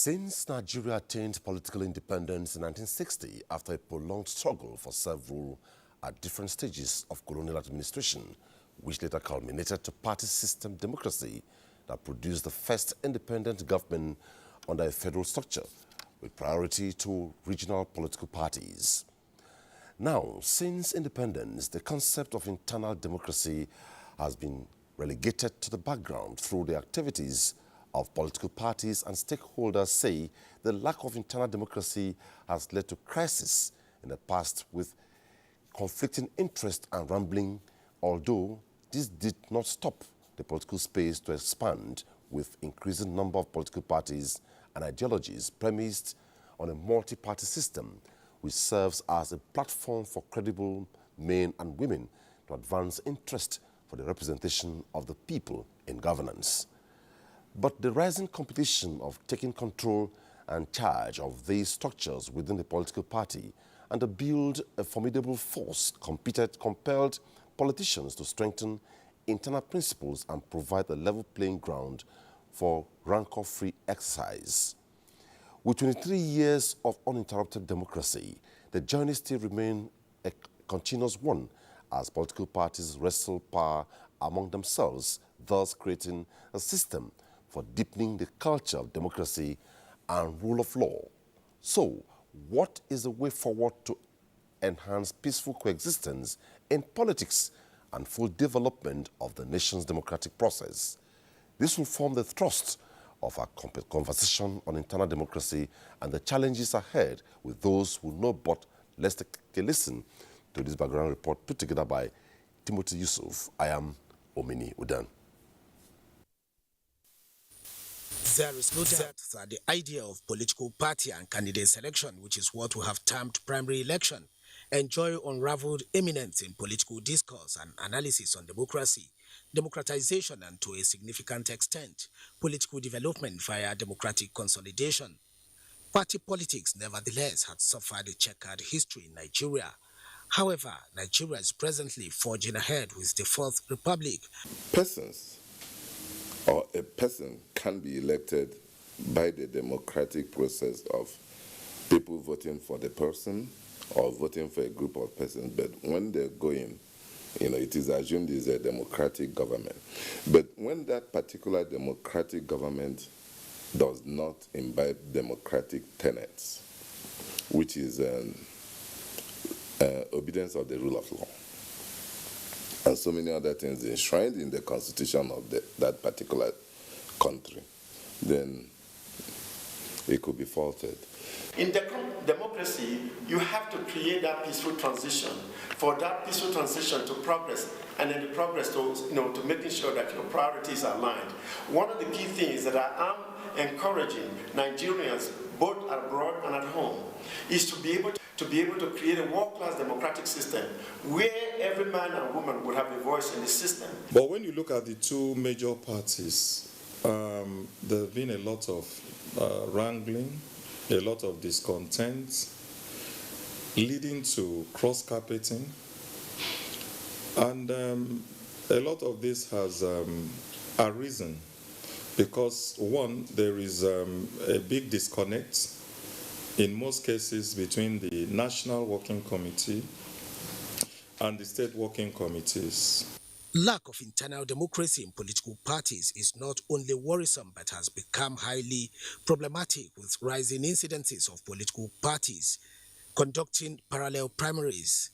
Since Nigeria attained political independence in 1960 after a prolonged struggle for several at different stages of colonial administration, which later culminated to party system democracy that produced the first independent government under a federal structure with priority to regional political parties. Now, since independence, the concept of internal democracy has been relegated to the background through the activities of political parties, and stakeholders say the lack of internal democracy has led to crisis in the past with conflicting interest and rambling, although this did not stop the political space to expand with increasing number of political parties and ideologies premised on a multi-party system which serves as a platform for credible men and women to advance interest for the representation of the people in governance. But the rising competition of taking control and charge of these structures within the political party and to build a formidable force compelled politicians to strengthen internal principles and provide a level playing ground for rancor-free exercise. With 23 years of uninterrupted democracy, the journey still remains a continuous one as political parties wrestle power among themselves, thus creating a system for deepening the culture of democracy and rule of law. So, what is the way forward to enhance peaceful coexistence in politics and full development of the nation's democratic process? This will form the thrust of our conversation on internal democracy and the challenges ahead with those who know. But let's take a listen to this background report put together by Timothy Yusuf. I am Omini Udan. There is no doubt that the idea of political party and candidate selection, which is what we have termed primary election, enjoy unraveled eminence in political discourse and analysis on democracy, democratization, and to a significant extent, political development via democratic consolidation. Party politics, nevertheless, had suffered a checkered history in Nigeria. However, Nigeria is presently forging ahead with the Fourth Republic. Persons or a person can be elected by the democratic process of people voting for the person or voting for a group of persons, but when they're going, it is assumed is a democratic government. But when that particular democratic government does not imbibe democratic tenets, which is obedience of the rule of law, and so many other things enshrined in the constitution of that particular country, then it could be faulted. In democracy, you have to create that peaceful transition, for that peaceful transition to progress, and then the progress to making sure that your priorities are aligned. One of the key things that I am encouraging Nigerians, both abroad and at home, is to be able to create a world-class democratic system where every man and woman would have a voice in the system. But when you look at the two major parties, there have been a lot of wrangling, a lot of discontent, leading to cross-carpeting. And a lot of this has arisen because, one, there is a big disconnect in most cases between the National Working Committee and the state working committees. Lack of internal democracy in political parties is not only worrisome but has become highly problematic with rising incidences of political parties conducting parallel primaries.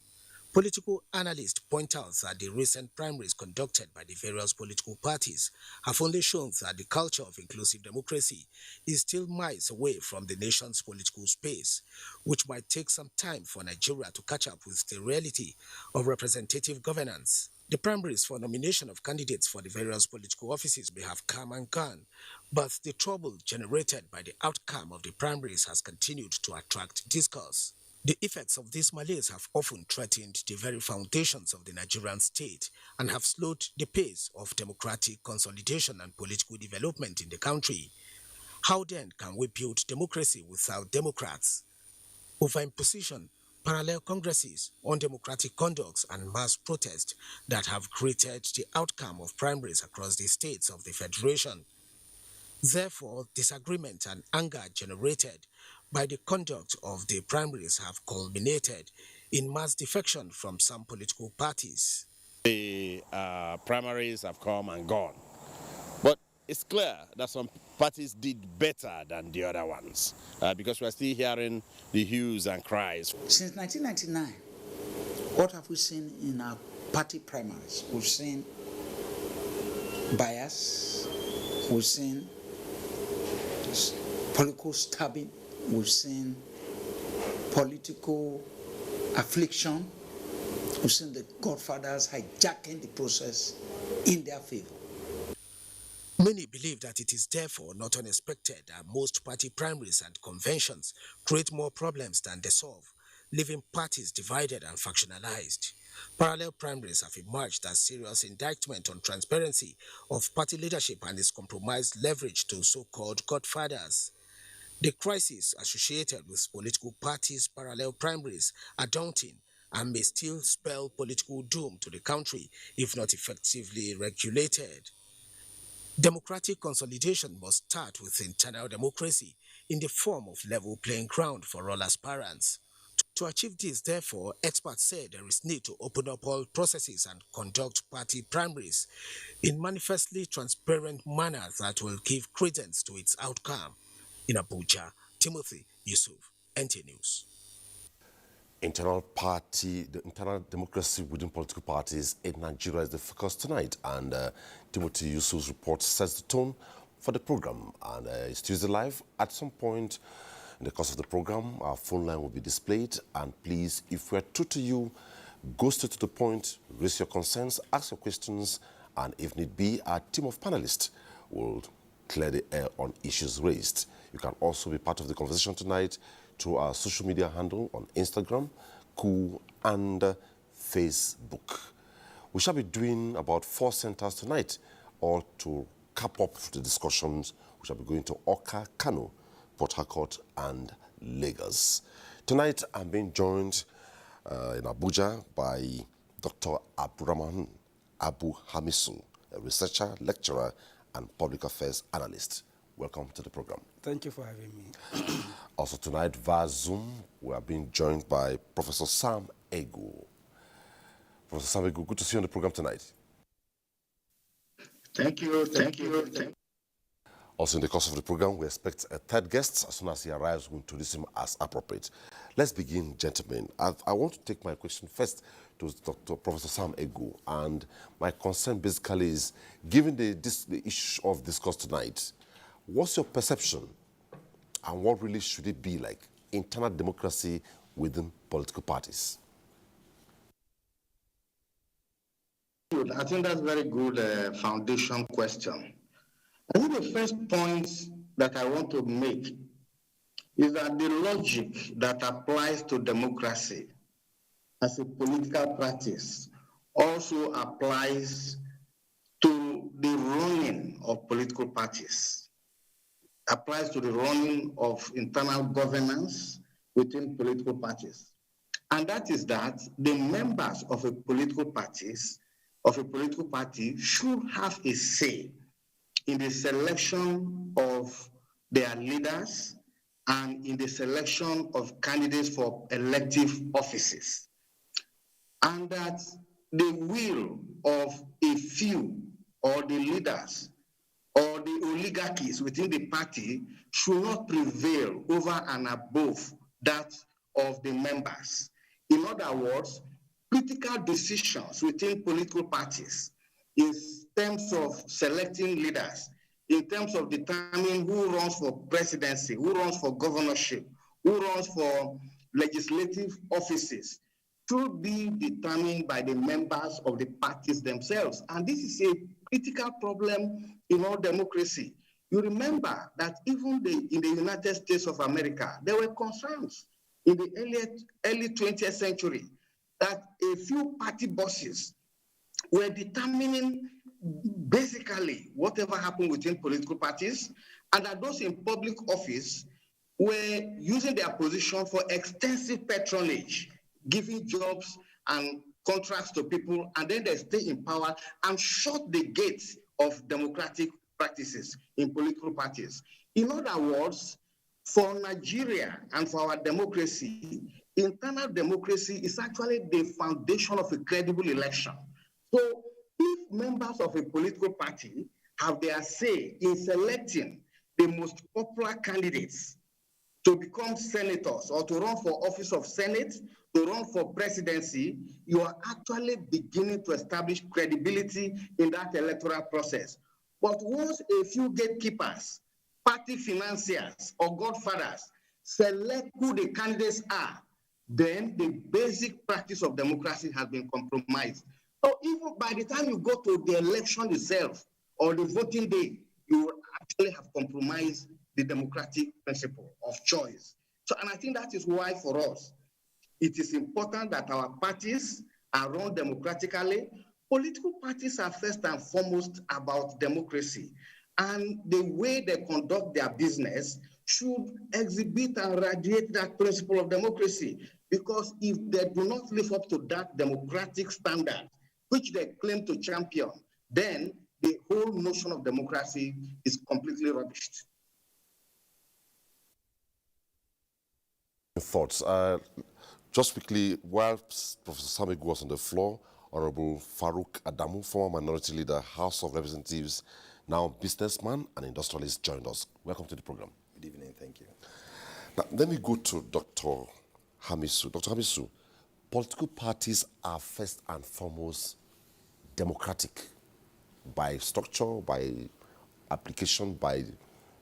Political analysts point out that the recent primaries conducted by the various political parties have only shown that the culture of inclusive democracy is still miles away from the nation's political space, which might take some time for Nigeria to catch up with the reality of representative governance. The primaries for nomination of candidates for the various political offices may have come and gone, but the trouble generated by the outcome of the primaries has continued to attract discourse. The effects of this malaise have often threatened the very foundations of the Nigerian state and have slowed the pace of democratic consolidation and political development in the country. How then can we build democracy without democrats? Overimposition, parallel congresses, undemocratic conducts, and mass protests that have created the outcome of primaries across the states of the Federation. Therefore, disagreement and anger generated by the conduct of the primaries have culminated in mass defection from some political parties. The primaries have come and gone. But it's clear that some parties did better than the other ones because we're still hearing the hues and cries. Since 1999, what have we seen in our party primaries? We've seen bias, we've seen political stabbing, we've seen political affliction, we've seen the godfathers hijacking the process in their favor. Many believe that it is therefore not unexpected that most party primaries and conventions create more problems than they solve, leaving parties divided and factionalized. Parallel primaries have emerged as serious indictment on transparency of party leadership and its compromised leverage to so-called godfathers. The crises associated with political parties' parallel primaries are daunting and may still spell political doom to the country if not effectively regulated. Democratic consolidation must start with internal democracy in the form of level playing ground for all aspirants. To achieve this, therefore, experts say there is need to open up all processes and conduct party primaries in manifestly transparent manner that will give credence to its outcome. In Abuja, Timothy Yusuf, NT News. The internal democracy within political parties in Nigeria is the focus tonight, and Timothy Yusuf's report sets the tone for the program. And it's Tuesday Live. At some point in the course of the program, our phone line will be displayed, and please, if we're true to you, go straight to the point, raise your concerns, ask your questions, and if need be, our team of panelists will clear the air on issues raised. You can also be part of the conversation tonight through our social media handle on Instagram, Cool, and Facebook. We shall be doing about 4 centers tonight, all to cap up the discussions. We shall be going to Oka, Kano, Port Harcourt, and Lagos. Tonight, I'm being joined in Abuja by Dr. Abdurrahman Abu Hamisu, a researcher, lecturer, and public affairs analyst. Welcome to the program. Thank you for having me. Also tonight, via Zoom, we are being joined by Professor Sam Egu. Professor Sam Egu, good to see you on the program tonight. Thank you. Also in the course of the program, we expect a third guest. As soon as he arrives, we'll introduce him as appropriate. Let's begin, gentlemen. I want to take my question first to Dr. Professor Sam Egu. And my concern basically is, given the issue of discourse tonight, what's your perception and what really should it be like, internal democracy within political parties? I think that's a very good foundation question. I think the first point that I want to make is that the logic that applies to democracy as a political practice also applies to the running of political parties, applies to the running of internal governance within political parties. And that is that the members of a political party should have a say in the selection of their leaders and in the selection of candidates for elective offices. And that the will of a few or the leaders or the oligarchies within the party should not prevail over and above that of the members. In other words, critical decisions within political parties in terms of selecting leaders, in terms of determining who runs for presidency, who runs for governorship, who runs for legislative offices, should be determined by the members of the parties themselves. And this is a critical problem in all democracy. You remember that even in the United States of America, there were concerns in the early 20th century that a few party bosses were determining basically whatever happened within political parties, and that those in public office were using their position for extensive patronage, giving jobs and contracts to people, and then they stay in power and shut the gates of democratic practices in political parties. In other words, for Nigeria and for our democracy, internal democracy is actually the foundation of a credible election. So if members of a political party have their say in selecting the most popular candidates to become senators or to run for office of Senate, to run for presidency, you are actually beginning to establish credibility in that electoral process. But once a few gatekeepers, party financiers, or godfathers select who the candidates are, then the basic practice of democracy has been compromised. So even by the time you go to the election itself or the voting day, you will actually have compromised the democratic principle of choice. So, and I think that is why for us, it is important that our parties are run democratically. Political parties are first and foremost about democracy, and the way they conduct their business should exhibit and radiate that principle of democracy, because if they do not live up to that democratic standard, which they claim to champion, then the whole notion of democracy is completely rubbished. Thoughts. Just quickly, while Professor Samig was on the floor, Honorable Farouk Adamu, former minority leader, House of Representatives, now businessman and industrialist, joined us. Welcome to the program. Good evening, thank you. Now, let me go to Dr. Hamisu. Dr. Hamisu, political parties are first and foremost democratic by structure, by application, by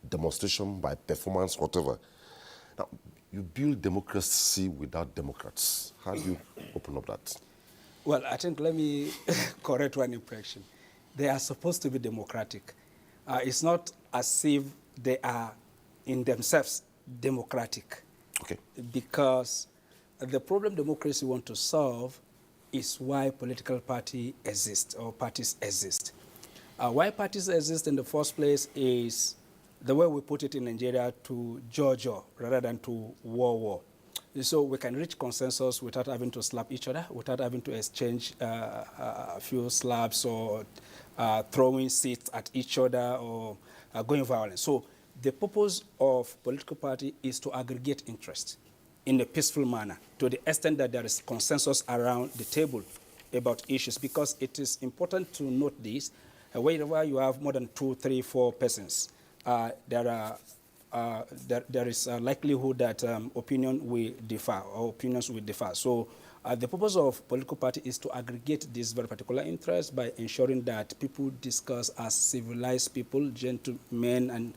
demonstration, by performance, whatever. Now, you build democracy without democrats. How do you open up that? Well, I think let me correct one impression. They are supposed to be democratic. It's not as if they are in themselves democratic. Okay. Because the problem democracy wants to solve is why political party exist or parties exist. Why parties exist in the first place is the way we put it in Nigeria, to Georgia rather than to war. So we can reach consensus without having to slap each other, without having to exchange a few slaps or throwing seats at each other or going violent. So the purpose of political party is to aggregate interest in a peaceful manner to the extent that there is consensus around the table about issues, because it is important to note this. Wherever you have more than 2, 3, 4 persons, there is a likelihood that opinions will differ. So the purpose of political party is to aggregate this very particular interest by ensuring that people discuss as civilized people, gentlemen and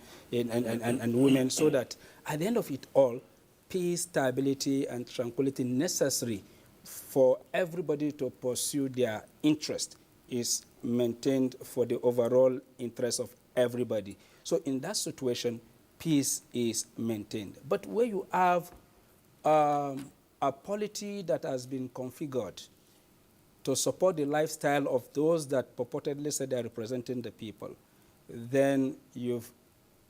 women, so that at the end of it all, peace, stability, and tranquility necessary for everybody to pursue their interest is maintained for the overall interest of everybody. So in that situation, peace is maintained. But where you have a polity that has been configured to support the lifestyle of those that purportedly say they are representing the people, then you've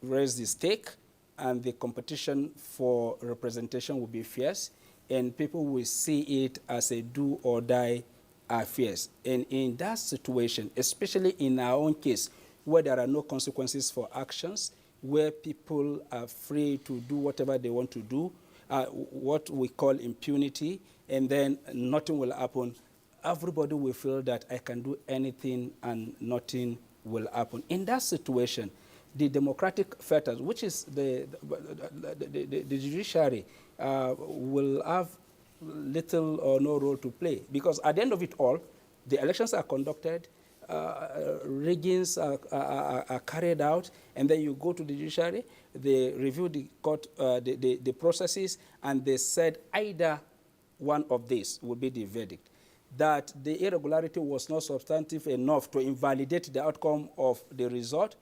raised the stake, and the competition for representation will be fierce, and people will see it as a do-or-die affairs. And in that situation, especially in our own case, where there are no consequences for actions, where people are free to do whatever they want to do, what we call impunity, and then nothing will happen. Everybody will feel that I can do anything and nothing will happen. In that situation, the democratic fetters, which is the judiciary, will have little or no role to play, because at the end of it all, the elections are conducted, riggings are carried out, and then you go to the judiciary, they review the court, the processes, and they said either one of these will be the verdict. That the irregularity was not substantive enough to invalidate the outcome of the result,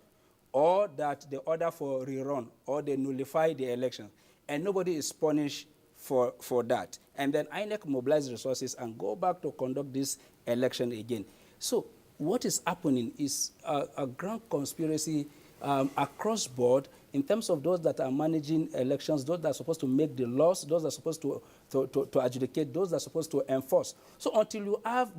or that they order for rerun, or they nullify the election, and nobody is punished for that. And then INEC mobilize resources and go back to conduct this election again. So what is happening is a grand conspiracy across board in terms of those that are managing elections, those that are supposed to make the laws, those that are supposed to adjudicate, those that are supposed to enforce. So until you have,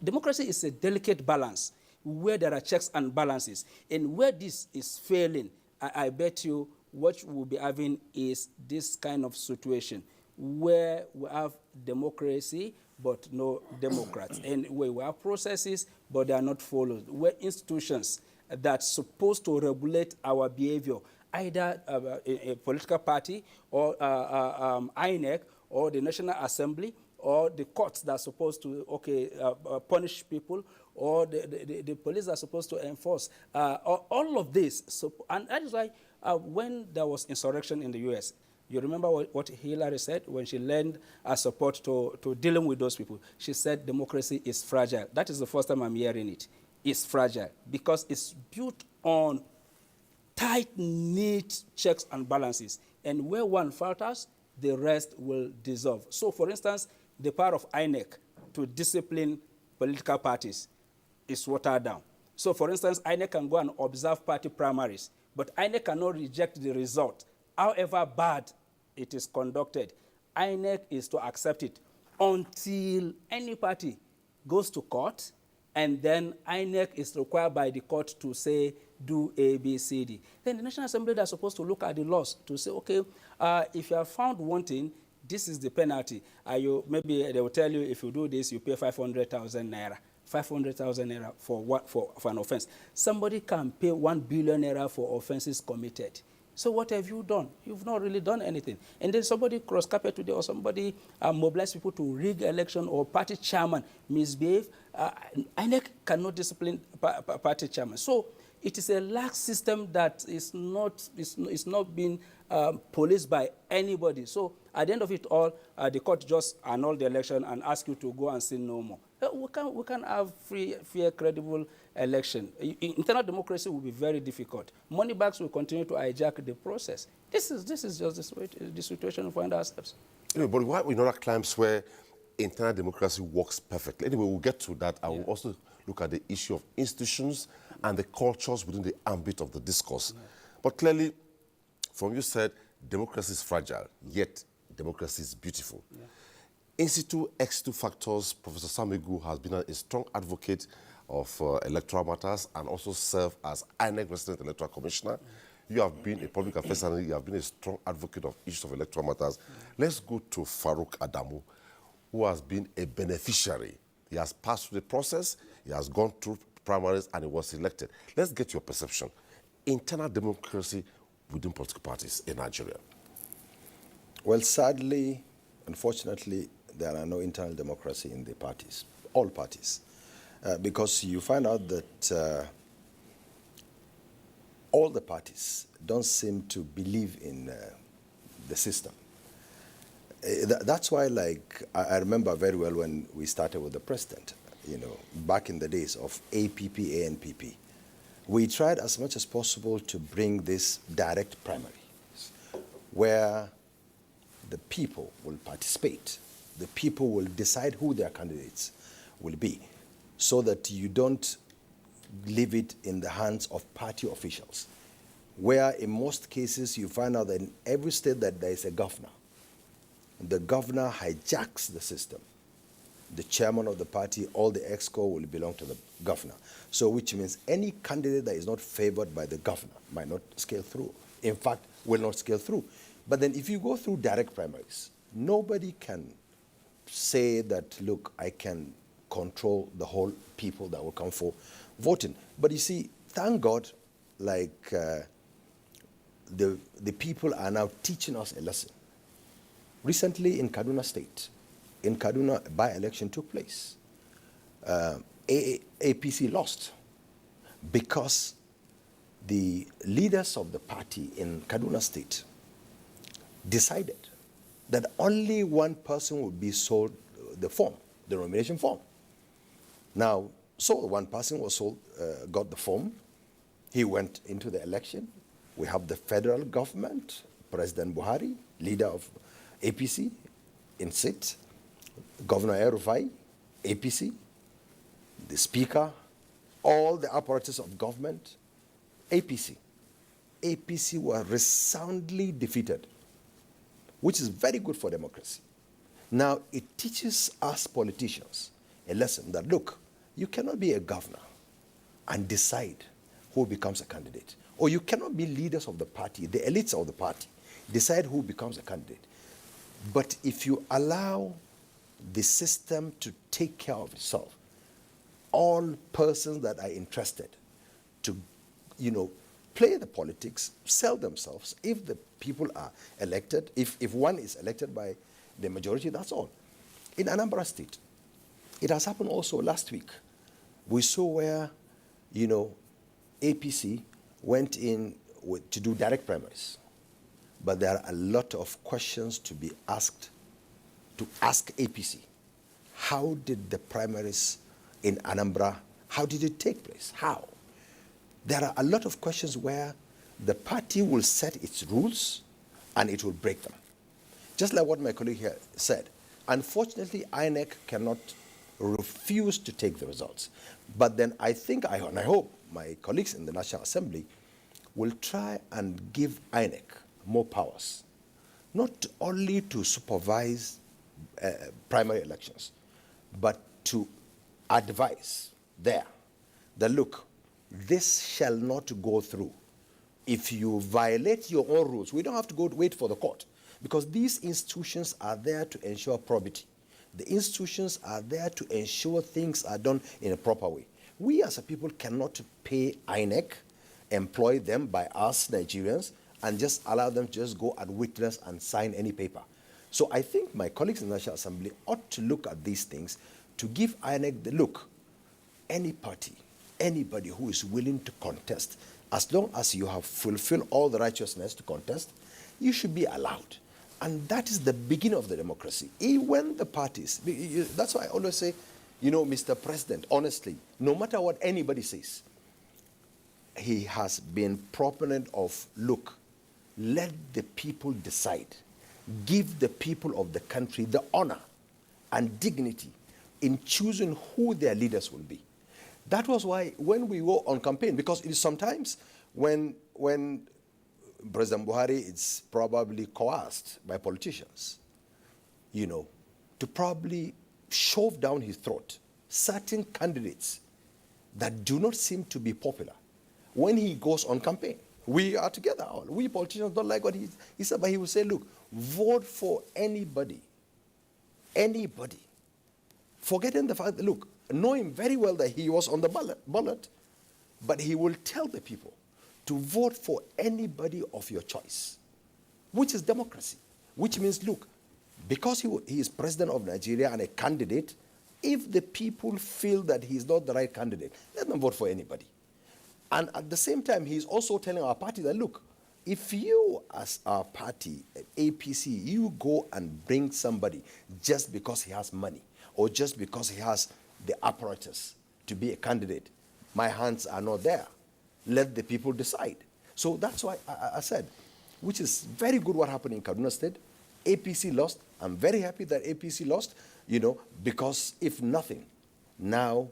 democracy is a delicate balance where there are checks and balances. And where this is failing, I bet you what we'll be having is this kind of situation where we have democracy but no Democrats. And where we have processes but they are not followed. Where institutions that's supposed to regulate our behavior, either a political party or INEC or the National Assembly or the courts that are supposed to punish people, or the police are supposed to enforce. All of this, and that is why when there was insurrection in the US, you remember what Hillary said when she lent her support to dealing with those people? She said democracy is fragile. That is the first time I'm hearing it. It's fragile because it's built on tight-knit checks and balances. And where one falters, the rest will dissolve. So, for instance, the power of INEC to discipline political parties is watered down. So, for instance, INEC can go and observe party primaries, but INEC cannot reject the result. However bad it is conducted, INEC is to accept it until any party goes to court, and then INEC is required by the court to say, do A, B, C, D. Then the National Assembly, they're supposed to look at the laws to say, okay, if you are found wanting, this is the penalty. Maybe they will tell you, if you do this, you pay 500,000 naira. 500,000 naira for an offense. Somebody can pay 1 billion naira for offenses committed. So what have you done? You've not really done anything. And then somebody cross carpet today, or somebody mobilize people to rig election, or party chairman misbehave. INEC cannot discipline party chairman. So it is a lax system that is not being policed by anybody. So at the end of it all, the court just annul the election and ask you to go and sin no more. We can have free, fair, credible election. Internal democracy will be very difficult. Money bags will continue to hijack the process. This is just the situation we find ourselves. Anyway, but why in other climes where internal democracy works perfectly? Anyway, we'll get to that. I will also look at the issue of institutions and the cultures within the ambit of the discourse. Yeah. But clearly, from you said, democracy is fragile, yet democracy is beautiful. Yeah. In situ, ex situ factors, Professor Samegu has been a strong advocate of electoral matters and also served as INEC Resident Electoral Commissioner. Mm. You have been a public affairs analyst, you have been a strong advocate of issues of electoral matters. Let's go to Farouk Adamu, who has been a beneficiary. He has passed through the process, he has gone through primaries, and he was elected. Let's get your perception. Internal democracy within political parties in Nigeria. Well, sadly, unfortunately, there are no internal democracy in the parties, all parties, because you find out that all the parties don't seem to believe in the system. That's why, like, I remember very well when we started with the president, back in the days of APP, ANPP. We tried as much as possible to bring this direct primaries, where the people will participate. The people will decide who their candidates will be, so that you don't leave it in the hands of party officials, where in most cases you find out that in every state that there is a governor, the governor hijacks the system. The chairman of the party, all the exco will belong to the governor. So which means any candidate that is not favored by the governor might not scale through. In fact, will not scale through. But then if you go through direct primaries, nobody can say that, look, I can control the whole people that will come for voting. But you see, thank God, like the people are now teaching us a lesson. Recently in Kaduna State, a by-election took place. APC lost because the leaders of the party in Kaduna State decided that only one person would be sold the form, the nomination form. Now, so one person was sold, got the form. He went into the election. We have the federal government, President Buhari, leader of APC, in seat. Governor Erufai, APC, the speaker, all the apparatus of government, APC. APC were resoundly defeated, which is very good for democracy. Now, it teaches us politicians a lesson that, look, you cannot be a governor and decide who becomes a candidate. Or you cannot be leaders of the party, the elites of the party, decide who becomes a candidate. But if you allow the system to take care of itself, all persons that are interested to, play the politics, sell themselves. If the people are elected, if one is elected by the majority, that's all. In Anambra State, it has happened also last week. We saw where, APC went in to do direct primaries. But there are a lot of questions to be asked, to ask APC. How did the primaries in Anambra, how did it take place? How? There are a lot of questions where the party will set its rules and it will break them. Just like what my colleague here said. Unfortunately, INEC cannot refuse to take the results. But then I think, and I hope my colleagues in the National Assembly will try and give INEC more powers, not only to supervise primary elections, but to advise there that, look, this shall not go through. If you violate your own rules, we don't have to go wait for the court, because these institutions are there to ensure probity. The institutions are there to ensure things are done in a proper way. We as a people cannot pay INEC, employ them by us Nigerians, and just allow them to just go and witness and sign any paper. So I think my colleagues in the National Assembly ought to look at these things to give INEC the look. Any party, anybody who is willing to contest, as long as you have fulfilled all the righteousness to contest, you should be allowed. And that is the beginning of the democracy. When the parties, that's why I always say, Mr. President, honestly, no matter what anybody says, he has been proponent of, look, let the people decide. Give the people of the country the honor and dignity in choosing who their leaders will be. That was why when we were on campaign, because it is sometimes when President Buhari is probably coerced by politicians, to probably shove down his throat certain candidates that do not seem to be popular when he goes on campaign. We are together. We politicians don't like what he said, but he will say, look, vote for anybody. Anybody. Forgetting the fact that, look, knowing very well that he was on the ballot, but he will tell the people to vote for anybody of your choice, which is democracy, which means, look, because he is president of Nigeria and a candidate, if the people feel that he's not the right candidate, let them vote for anybody. And at the same time, he's also telling our party that, look, if you as our party, APC, you go and bring somebody just because he has money or just because he has the apparatus to be a candidate, my hands are not there. Let the people decide. So that's why I said, which is very good what happened in Kaduna State. APC lost. I'm very happy that APC lost, because if nothing, now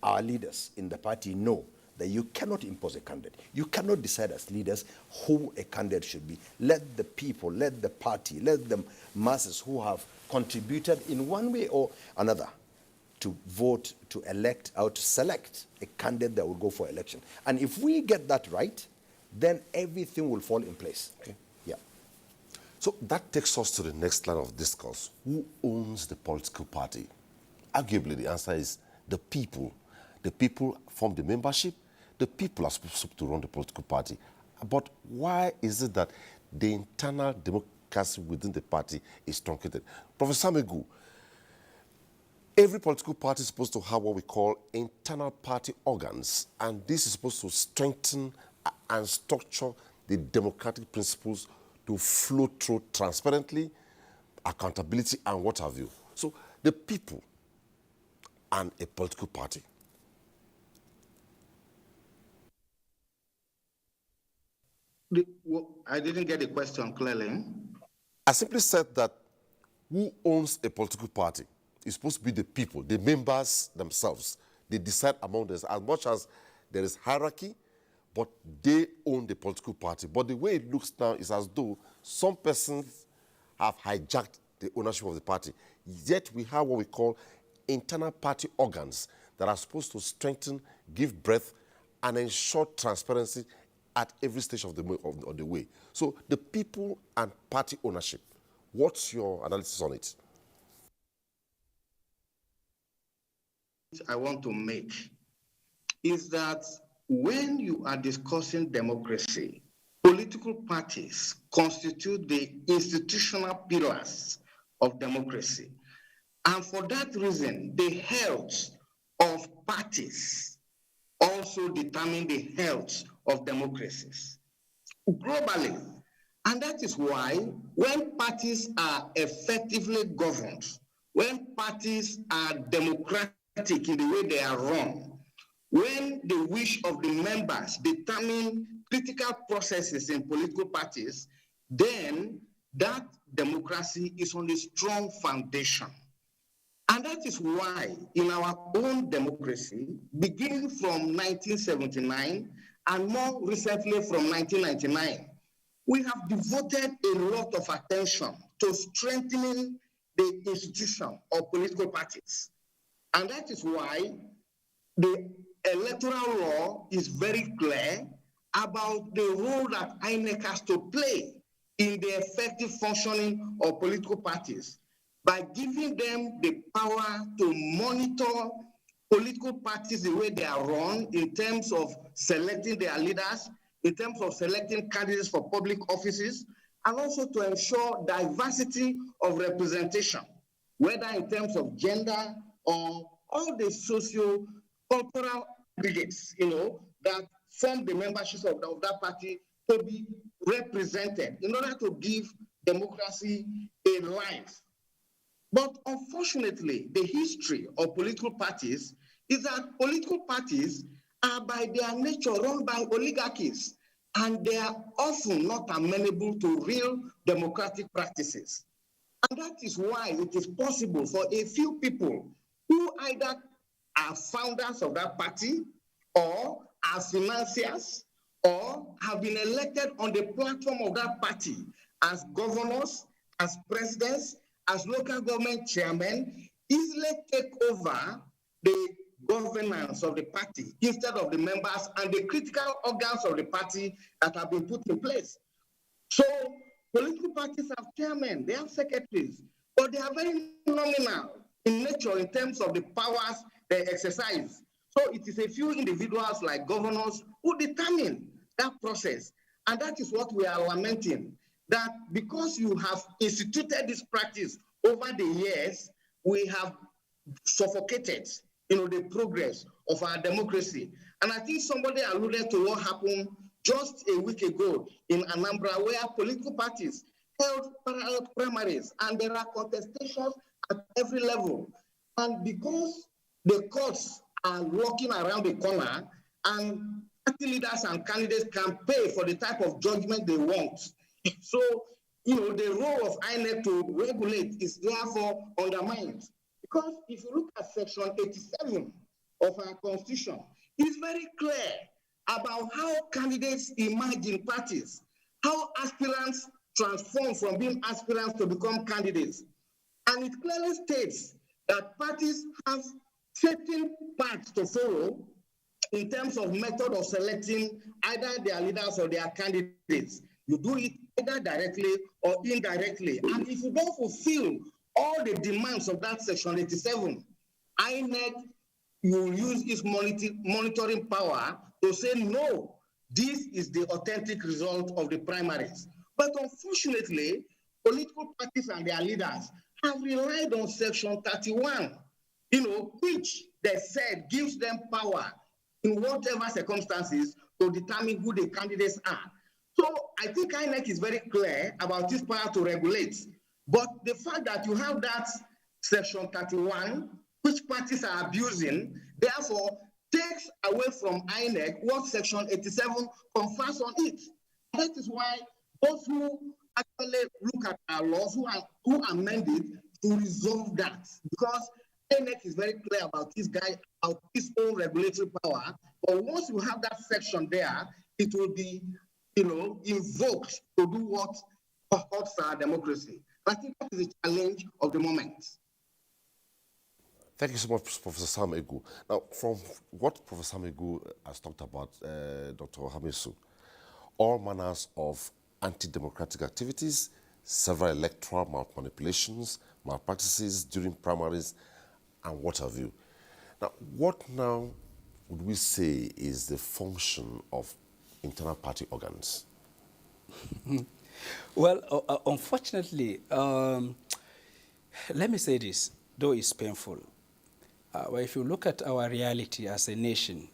our leaders in the party know that you cannot impose a candidate. You cannot decide as leaders who a candidate should be. Let the people, let the party, let the masses who have contributed in one way or another to vote, to elect, or to select a candidate that will go for election. And if we get that right, then everything will fall in place. Okay. Yeah. So that takes us to the next line of discourse. Who owns the political party? Arguably, the answer is the people. The people form the membership. The people are supposed to run the political party. But why is it that the internal democracy within the party is truncated? Professor Samegu, every political party is supposed to have what we call internal party organs, and this is supposed to strengthen and structure the democratic principles to flow through transparently, accountability, and what have you. So the people and a political party. I didn't get the question clearly. I simply said that who owns a political party is supposed to be the people, the members themselves. They decide among them as much as there is hierarchy, but they own the political party. But the way it looks now is as though some persons have hijacked the ownership of the party. Yet we have what we call internal party organs that are supposed to strengthen, give breadth, and ensure transparency at every stage of the way. So the people and party ownership, what's your analysis on it? I want to make is that when you are discussing democracy, political parties constitute the institutional pillars of democracy. And for that reason, the health of parties also determine the health of democracies globally. And that is why when parties are effectively governed, when parties are democratic in the way they are run, when the wish of the members determine critical processes in political parties, then that democracy is on a strong foundation. And that is why in our own democracy, beginning from 1979 and more recently from 1999, we have devoted a lot of attention to strengthening the institution of political parties. And that is why the electoral law is very clear about the role that INEC has to play in the effective functioning of political parties by giving them the power to monitor political parties the way they are run in terms of selecting their leaders, in terms of selecting candidates for public offices, and also to ensure diversity of representation, whether in terms of gender or all the socio-cultural aggregates, that form the membership of that party to be represented in order to give democracy a life. But unfortunately, the history of political parties is that political parties are by their nature run by oligarchies, and they are often not amenable to real democratic practices. And that is why it is possible for a few people who either are founders of that party or are financiers or have been elected on the platform of that party as governors, as presidents, as local government chairmen, easily take over the governance of the party instead of the members and the critical organs of the party that have been put in place. So political parties have chairmen, they have secretaries, but they are very nominal in nature in terms of the powers they exercise. So it is a few individuals like governors who determine that process. And that is what we are lamenting, that because you have instituted this practice over the years, we have suffocated the progress of our democracy. And I think somebody alluded to what happened just a week ago in Anambra, where political parties held parallel primaries, and there are contestations at every level. And because the courts are walking around the corner and party leaders and candidates can pay for the type of judgment they want, so the role of INEC to regulate is therefore undermined. Because if you look at Section 87 of our Constitution, it's very clear about how candidates emerge in parties, how aspirants transform from being aspirants to become candidates. And it clearly states that parties have certain paths to follow in terms of method of selecting either their leaders or their candidates. You do it either directly or indirectly. And if you don't fulfill all the demands of that Section 87, INEC will use its monitoring power to say, no, this is the authentic result of the primaries. But unfortunately, political parties and their leaders have relied on Section 31, which they said gives them power in whatever circumstances to determine who the candidates are. So I think INEC is very clear about its power to regulate. But the fact that you have that Section 31, which parties are abusing, therefore takes away from INEC what Section 87 confers on it. That is why those who actually look at our laws, who amend it to resolve that, because INEC is very clear about about its own regulatory power. But once you have that section there, it will be, invoked to do what hurts our democracy. I think that is the challenge of the moment. Thank you so much, Professor Sam Egu. Now, from what Professor Sam Egu has talked about, Dr. Hamisu, all manners of anti-democratic activities, several electoral manipulations, malpractices during primaries, and what have you. Now, what now would we say is the function of internal party organs? Well, unfortunately, let me say this, though it's painful. Well, if you look at our reality as a nation,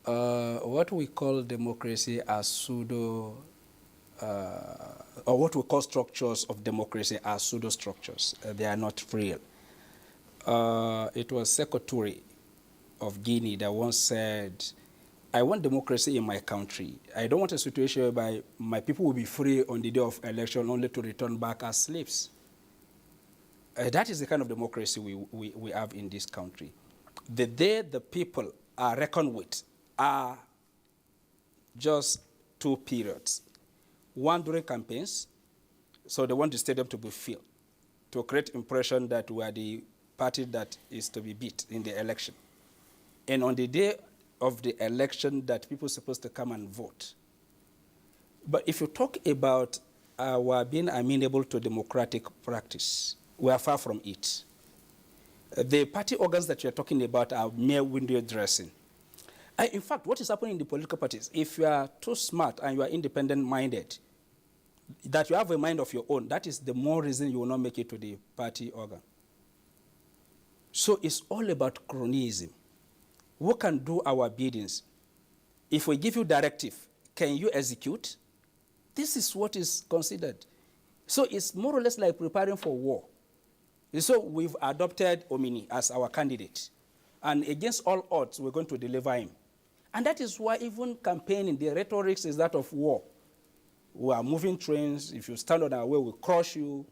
what we call democracy are pseudo, or what we call structures of democracy are pseudo structures. They are not real. It was Sekou Touré of Guinea that once said, I want democracy in my country. I don't want a situation whereby my people will be free on the day of election only to return back as slaves. That is the kind of democracy we have in this country. The day the people are reckoned with are just two periods. One during campaigns, so they want the stadium to be filled, to create impression that we are the party that is to be beat in the election. And on the day of the election that people are supposed to come and vote. But if you talk about our being amenable to democratic practice, we are far from it. The party organs that you're talking about are mere window dressing. In fact, what is happening in the political parties, if you are too smart and you are independent-minded, that you have a mind of your own, that is the more reason you will not make it to the party organ. So it's all about cronyism. Who can do our biddings? If we give you directive, can you execute? This is what is considered. So it's more or less like preparing for war. So we've adopted Omini as our candidate. And against all odds, we're going to deliver him. And that is why even campaigning, the rhetoric is that of war. We are moving trains. If you stand on our way, we'll crush you.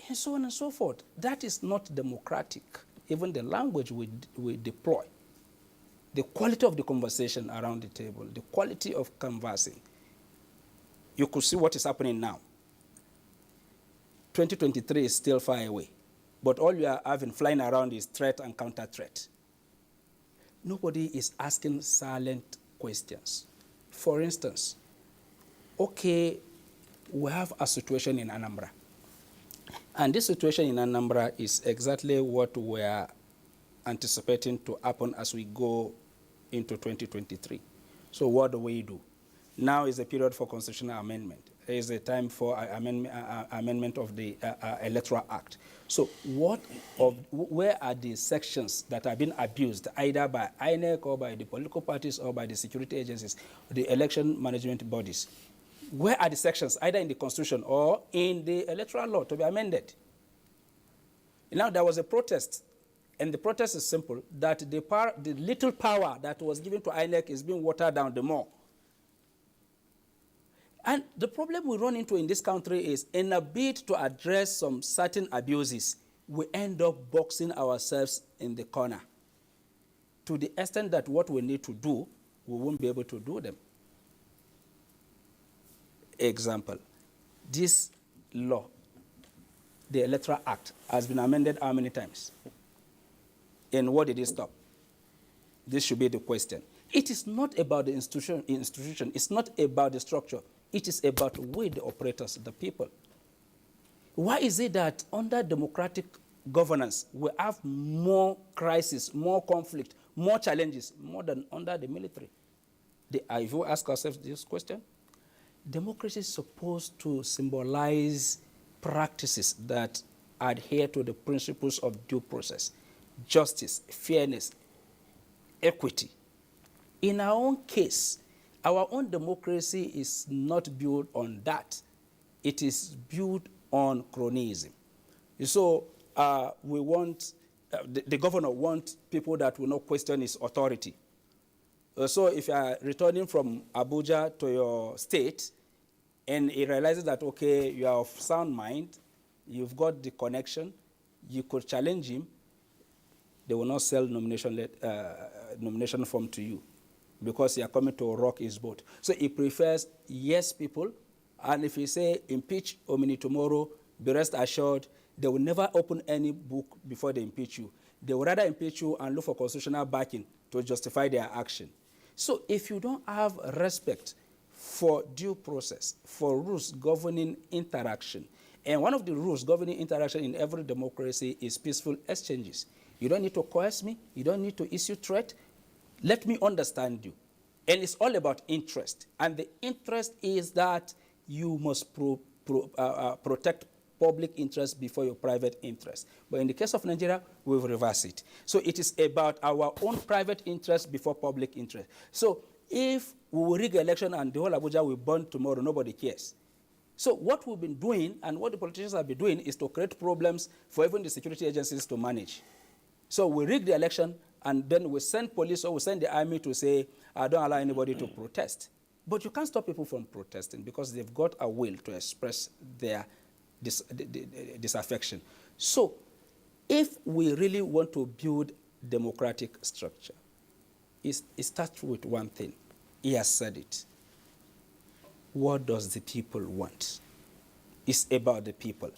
And so on and so forth. That is not democratic. Even the language we deploy. The quality of the conversation around the table, the quality of conversing. You could see what is happening now. 2023 is still far away. But all you are having flying around is threat and counter-threat. Nobody is asking silent questions. For instance, okay, we have a situation in Anambra. And this situation in Anambra is exactly what we are anticipating to happen as we go into 2023. So what do we do? Now is the period for constitutional amendment. There is a time for amendment of the Electoral Act. So where are the sections that have been abused, either by INEC or by the political parties or by the security agencies, the election management bodies? Where are the sections, either in the Constitution or in the electoral law, to be amended? Now, there was a protest, and the protest is simple, that the little power that was given to INEC is being watered down the more. And the problem we run into in this country is, in a bid to address some certain abuses, we end up boxing ourselves in the corner to the extent that what we need to do, we won't be able to do them. Example, this law, the Electoral Act, has been amended how many times? And what did it stop? This should be the question. It is not about the institution. It's not about the structure. It is about we, the operators, the people. Why is it that under democratic governance, we have more crisis, more conflict, more challenges, more than under the military? If you ask ourselves this question, democracy is supposed to symbolize practices that adhere to the principles of due process, justice, fairness, equity. In our own case, our own democracy is not built on that. It is built on cronyism. So we want, the governor wants people that will not question his authority. So if you are returning from Abuja to your state, and he realizes that, okay, you are of sound mind, you've got the connection, you could challenge him, they will not sell nomination form to you because you are coming to rock his boat. So he prefers yes people, and if you say impeach Omini tomorrow, be rest assured They will never open any book before they impeach you. They will rather impeach you and look for constitutional backing to justify their action. So if you don't have respect for due process, for rules governing interaction, and one of the rules governing interaction in every democracy is peaceful exchanges. You don't need to coerce me. You don't need to issue threat. Let me understand you. And it's all about interest. And the interest is that you must protect public interest before your private interest. But in the case of Nigeria, we've reversed it. So it is about our own private interest before public interest. So if we will rig election and the whole Abuja will burn tomorrow, nobody cares. So what we've been doing and what the politicians have been doing is to create problems for even the security agencies to manage. So we rig the election and then we send police or we send the army to say, don't allow anybody to protest. But you can't stop people from protesting because they've got a will to express their disaffection. So if we really want to build democratic structure, it starts with one thing. He has said it. What does the people want? It's about the people.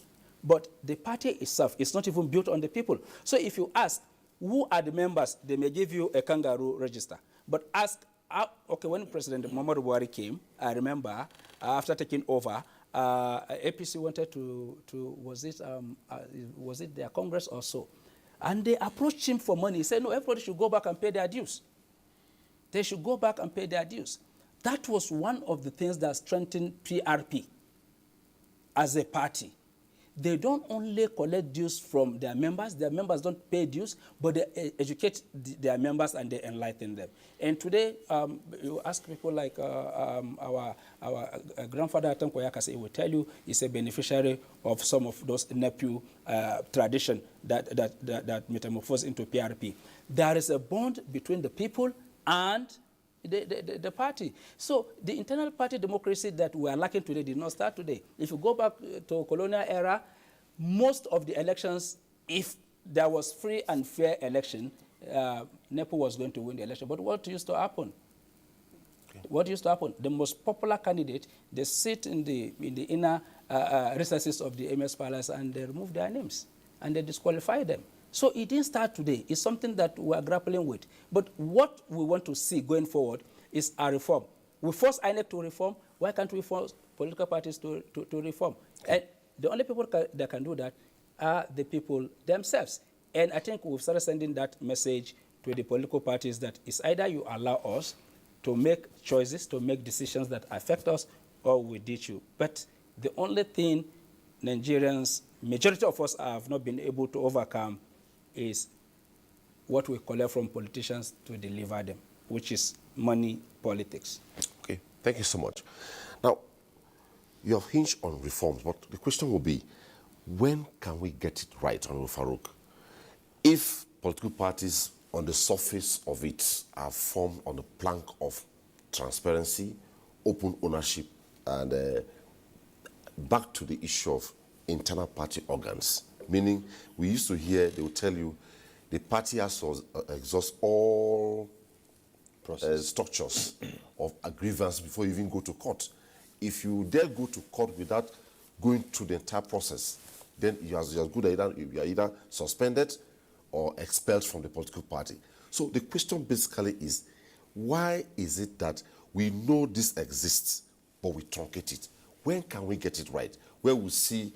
But the party itself is not even built on the people. So if you ask, who are the members, they may give you a kangaroo register. But ask, okay, when President Muhammadu Buhari came, I remember, after taking over, APC wanted to was it their Congress or so? And they approached him for money. He said, no, everybody should go back and pay their dues. They should go back and pay their dues. That was one of the things that strengthened PRP as a party. They don't only collect dues from their members don't pay dues, but they educate their members and they enlighten them. And today, you ask people like our grandfather Atanko Yakase, he will tell you he's a beneficiary of some of those nephew tradition that metamorphosed into PRP. There is a bond between the people and the party. So the internal party democracy that we are lacking today did not start today. If you go back to colonial era, most of the elections, if there was free and fair election, NEPO was going to win the election. But what used to happen? Okay. What used to happen? The most popular candidate, they sit in the inner recesses of the MS Palace and they remove their names and they disqualify them. So it didn't start today. It's something that we are grappling with. But what we want to see going forward is a reform. We force INEC to reform. Why can't we force political parties to reform? And the only people that can do that are the people themselves. And I think we've started sending that message to the political parties that it's either you allow us to make choices, to make decisions that affect us, or we ditch you. But the only thing Nigerians, majority of us have not been able to overcome is what we collect from politicians to deliver them, which is money politics. Okay, thank you so much. Now, you have hinged on reforms, but the question will be, when can we get it right, Honorable Farouk? If political parties on the surface of it are formed on the plank of transparency, open ownership, and back to the issue of internal party organs, meaning we used to hear, they will tell you, the party has to exhaust all structures of grievance before you even go to court. If you dare go to court without going through the entire process, then you're as good as you are either suspended or expelled from the political party. So the question basically is, why is it that we know this exists, but we truncate it? When can we get it right? Where we see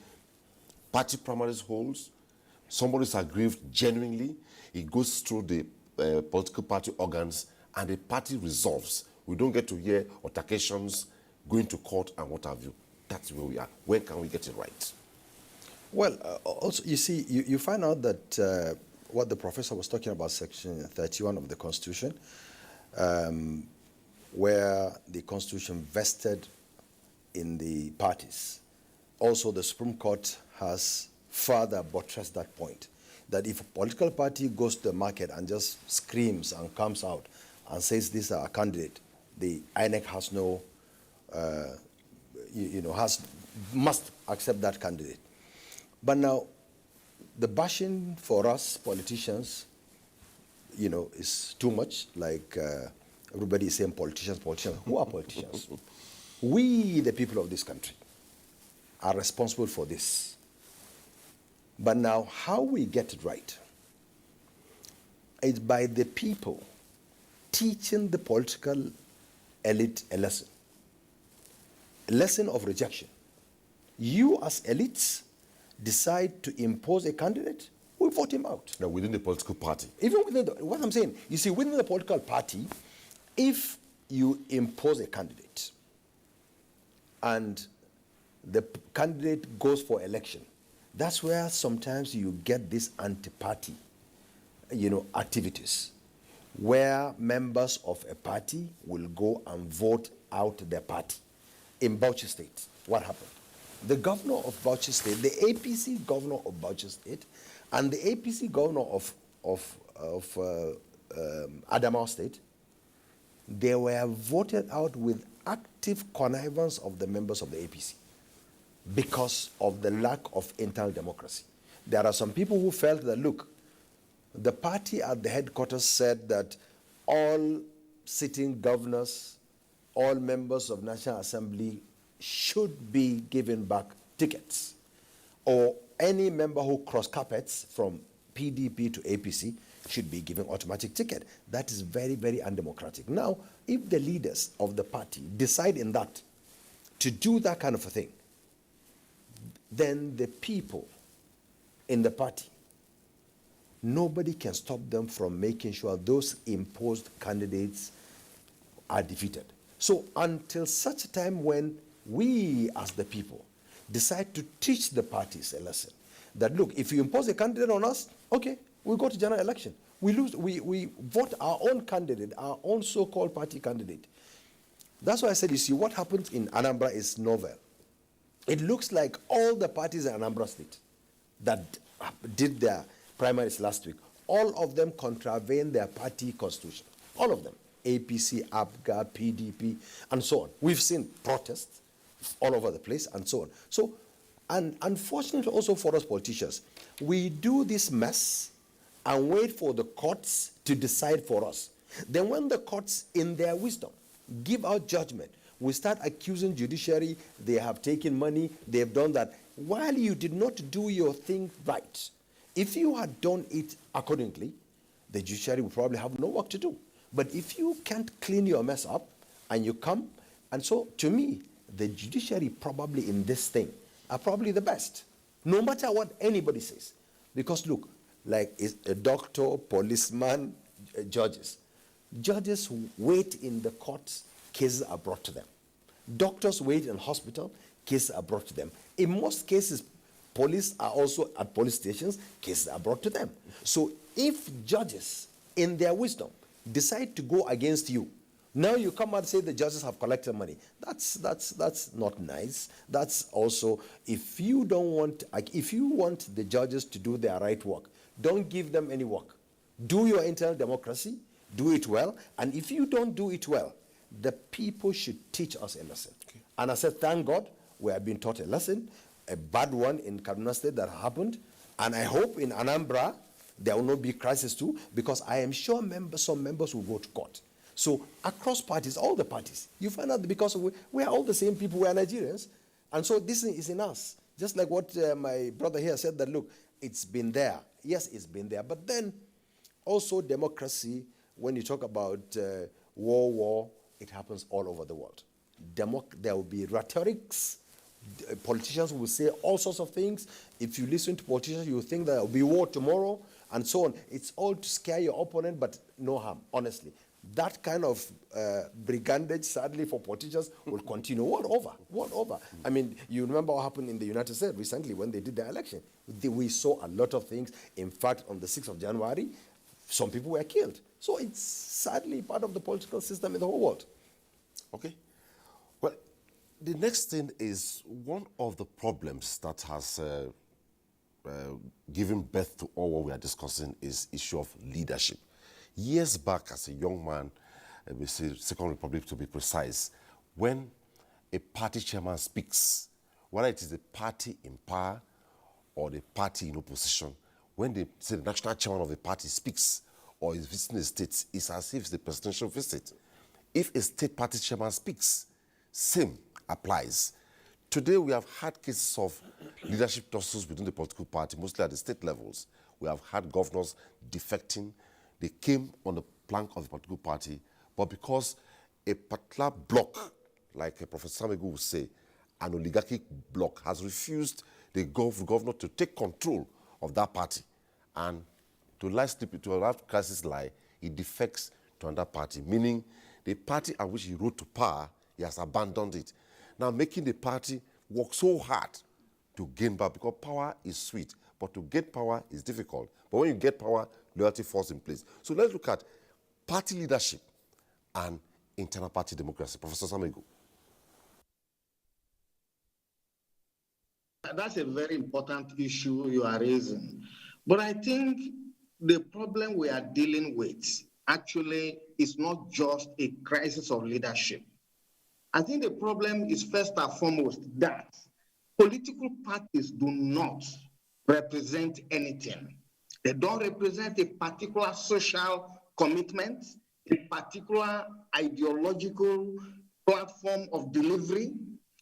party primaries holds, somebody's aggrieved genuinely, it goes through the political party organs, and the party resolves. We don't get to hear altercations, going to court, and what have you. That's where we are. When can we get it right? Well, also, you see, you find out that what the professor was talking about, Section 31 of the Constitution, where the Constitution vested in the parties. Also, the Supreme Court has further buttressed that point, that if a political party goes to the market and just screams and comes out and says this is our candidate, the INEC has no, must accept that candidate. But now, the bashing for us politicians, is too much. Like everybody is saying politicians, politicians. Who are politicians? We, the people of this country, are responsible for this. But now, how we get it right is by the people teaching the political elite a lesson of rejection. You as elites decide to impose a candidate, we vote him out. Now, within the political party. Even within what I'm saying, you see, within the political party, if you impose a candidate and the candidate goes for election, that's where sometimes you get this anti-party, activities, where members of a party will go and vote out their party. In Bauchi State, what happened? The governor of Bauchi State, the APC governor of Bauchi State, and the APC governor of Adamawa State, they were voted out with active connivance of the members of the APC because of the lack of internal democracy. There are some people who felt that, look, the party at the headquarters said that all sitting governors, all members of National Assembly should be given back tickets, or any member who cross carpets from PDP to APC should be given automatic ticket. That is very, very undemocratic. Now, if the leaders of the party decide in that to do that kind of a thing, then the people in the party, nobody can stop them from making sure those imposed candidates are defeated. So until such a time when we as the people decide to teach the parties a lesson, that look, if you impose a candidate on us, okay, we go to general election. We lose, we vote our own candidate, our own so-called party candidate. That's why I said, you see, what happens in Anambra is novel. It looks like all the parties in Anambra State that did their primaries last week, all of them contravene their party constitution. All of them. APC, ABGA, PDP, and so on. We've seen protests all over the place and so on. So, and unfortunately also for us politicians, we do this mess and wait for the courts to decide for us. Then when the courts, in their wisdom, give out judgment, we start accusing judiciary, they have taken money, they have done that, while you did not do your thing right. If you had done it accordingly, the judiciary would probably have no work to do. But if you can't clean your mess up and you come, and so to me, the judiciary probably in this thing are probably the best, no matter what anybody says. Because look, like a doctor, policeman, judges. Judges wait in the courts, cases are brought to them. Doctors wait in hospital, cases are brought to them. In most cases, police are also at police stations, cases are brought to them. So if judges, in their wisdom, decide to go against you, now you come out and say the judges have collected money. That's not nice. That's also, if you don't want, if you want the judges to do their right work, don't give them any work. Do your internal democracy, do it well, and if you don't do it well, the people should teach us a lesson. Okay. And I said, thank God, we have been taught a lesson, a bad one in Kaduna State that happened, and I hope in Anambra there will not be crisis too, because I am sure some members will go to court. So across parties, all the parties, you find out because we are all the same people, we are Nigerians, and so this is in us. Just like what my brother here said, that look, it's been there. Yes, it's been there, but then also democracy, when you talk about war, it happens all over the world. There will be rhetorics. Politicians will say all sorts of things. If you listen to politicians, you think there will be war tomorrow, and so on. It's all to scare your opponent, but no harm, honestly. That kind of brigandage, sadly, for politicians will continue. What over? I mean, you remember what happened in the United States recently when they did their election. We saw a lot of things. In fact, on the 6th of January, some people were killed. So it's sadly part of the political system in the whole world. Okay. Well, the next thing is one of the problems that has given birth to all what we are discussing is issue of leadership. Years back, as a young man, we say Second Republic to be precise, when a party chairman speaks, whether it is the party in power or the party in opposition, when they say the national chairman of the party speaks or is visiting the states, it's as if it's the presidential visit. If a state party chairman speaks, same applies. Today, we have had cases of leadership tussles within the political party, mostly at the state levels. We have had governors defecting. They came on the plank of the political party, but because a particular bloc, like Professor Samegu would say, an oligarchic bloc, has refused the governor to take control of that party, and to have crisis lie, he defects to another party, meaning the party at which he rose to power, he has abandoned it. Now making the party work so hard to gain back, because power is sweet, but to get power is difficult. But when you get power, loyalty falls in place. So let's look at party leadership and internal party democracy. Professor Samegu. That's a very important issue you are raising. But I think the problem we are dealing with actually is not just a crisis of leadership. I think the problem is first and foremost that political parties do not represent anything. They don't represent a particular social commitment, a particular ideological platform of delivery.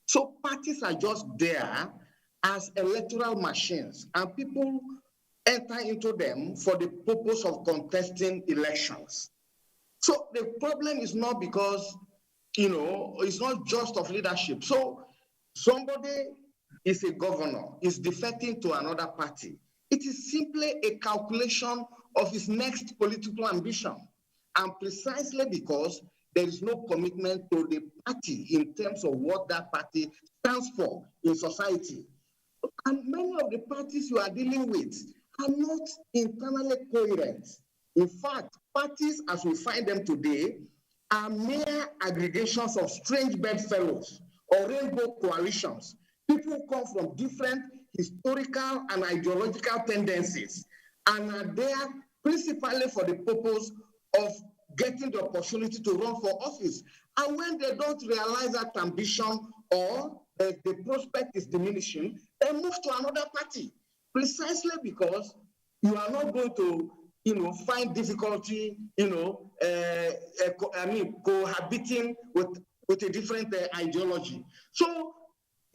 So parties are just there as electoral machines, and people enter into them for the purpose of contesting elections. So the problem is not because, it's not just of leadership. So somebody is a governor, is defecting to another party. It is simply a calculation of his next political ambition. And precisely because there is no commitment to the party in terms of what that party stands for in society. And many of the parties you are dealing with are not internally coherent. In fact, parties as we find them today are mere aggregations of strange bedfellows or rainbow coalitions. People come from different historical and ideological tendencies and are there principally for the purpose of getting the opportunity to run for office. And when they don't realize that ambition or the prospect is diminishing, they move to another party, precisely because you are not going to, find difficulty, cohabiting with a different ideology. So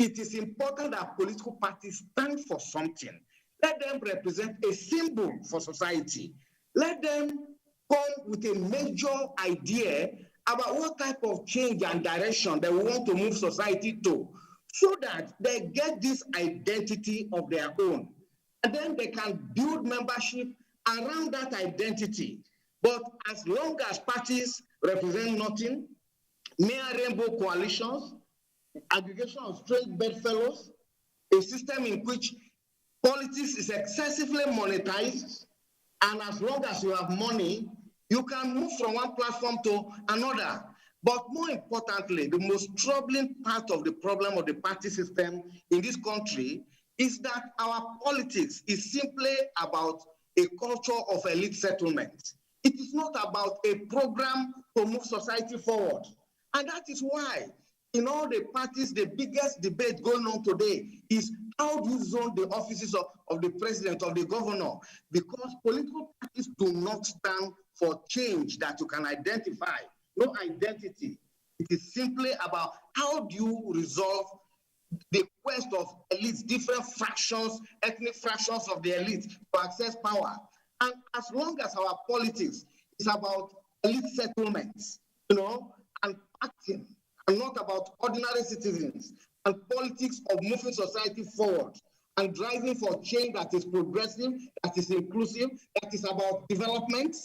it is important that political parties stand for something. Let them represent a symbol for society. Let them come with a major idea about what type of change and direction they want to move society to, so that they get this identity of their own. And then they can build membership around that identity. But as long as parties represent nothing, mere rainbow coalitions, aggregation of strange bedfellows, a system in which politics is excessively monetized, and as long as you have money, you can move from one platform to another. But more importantly, the most troubling part of the problem of the party system in this country is that our politics is simply about a culture of elite settlement. It is not about a program to move society forward. And that is why in all the parties, the biggest debate going on today is how do you zone the offices of the president, of the governor? Because political parties do not stand for change that you can identify. No identity. It is simply about how do you resolve the quest of elites, different fractions, ethnic fractions of the elite to access power. And as long as our politics is about elite settlements, and acting, and not about ordinary citizens, and politics of moving society forward and driving for change that is progressive, that is inclusive, that is about development,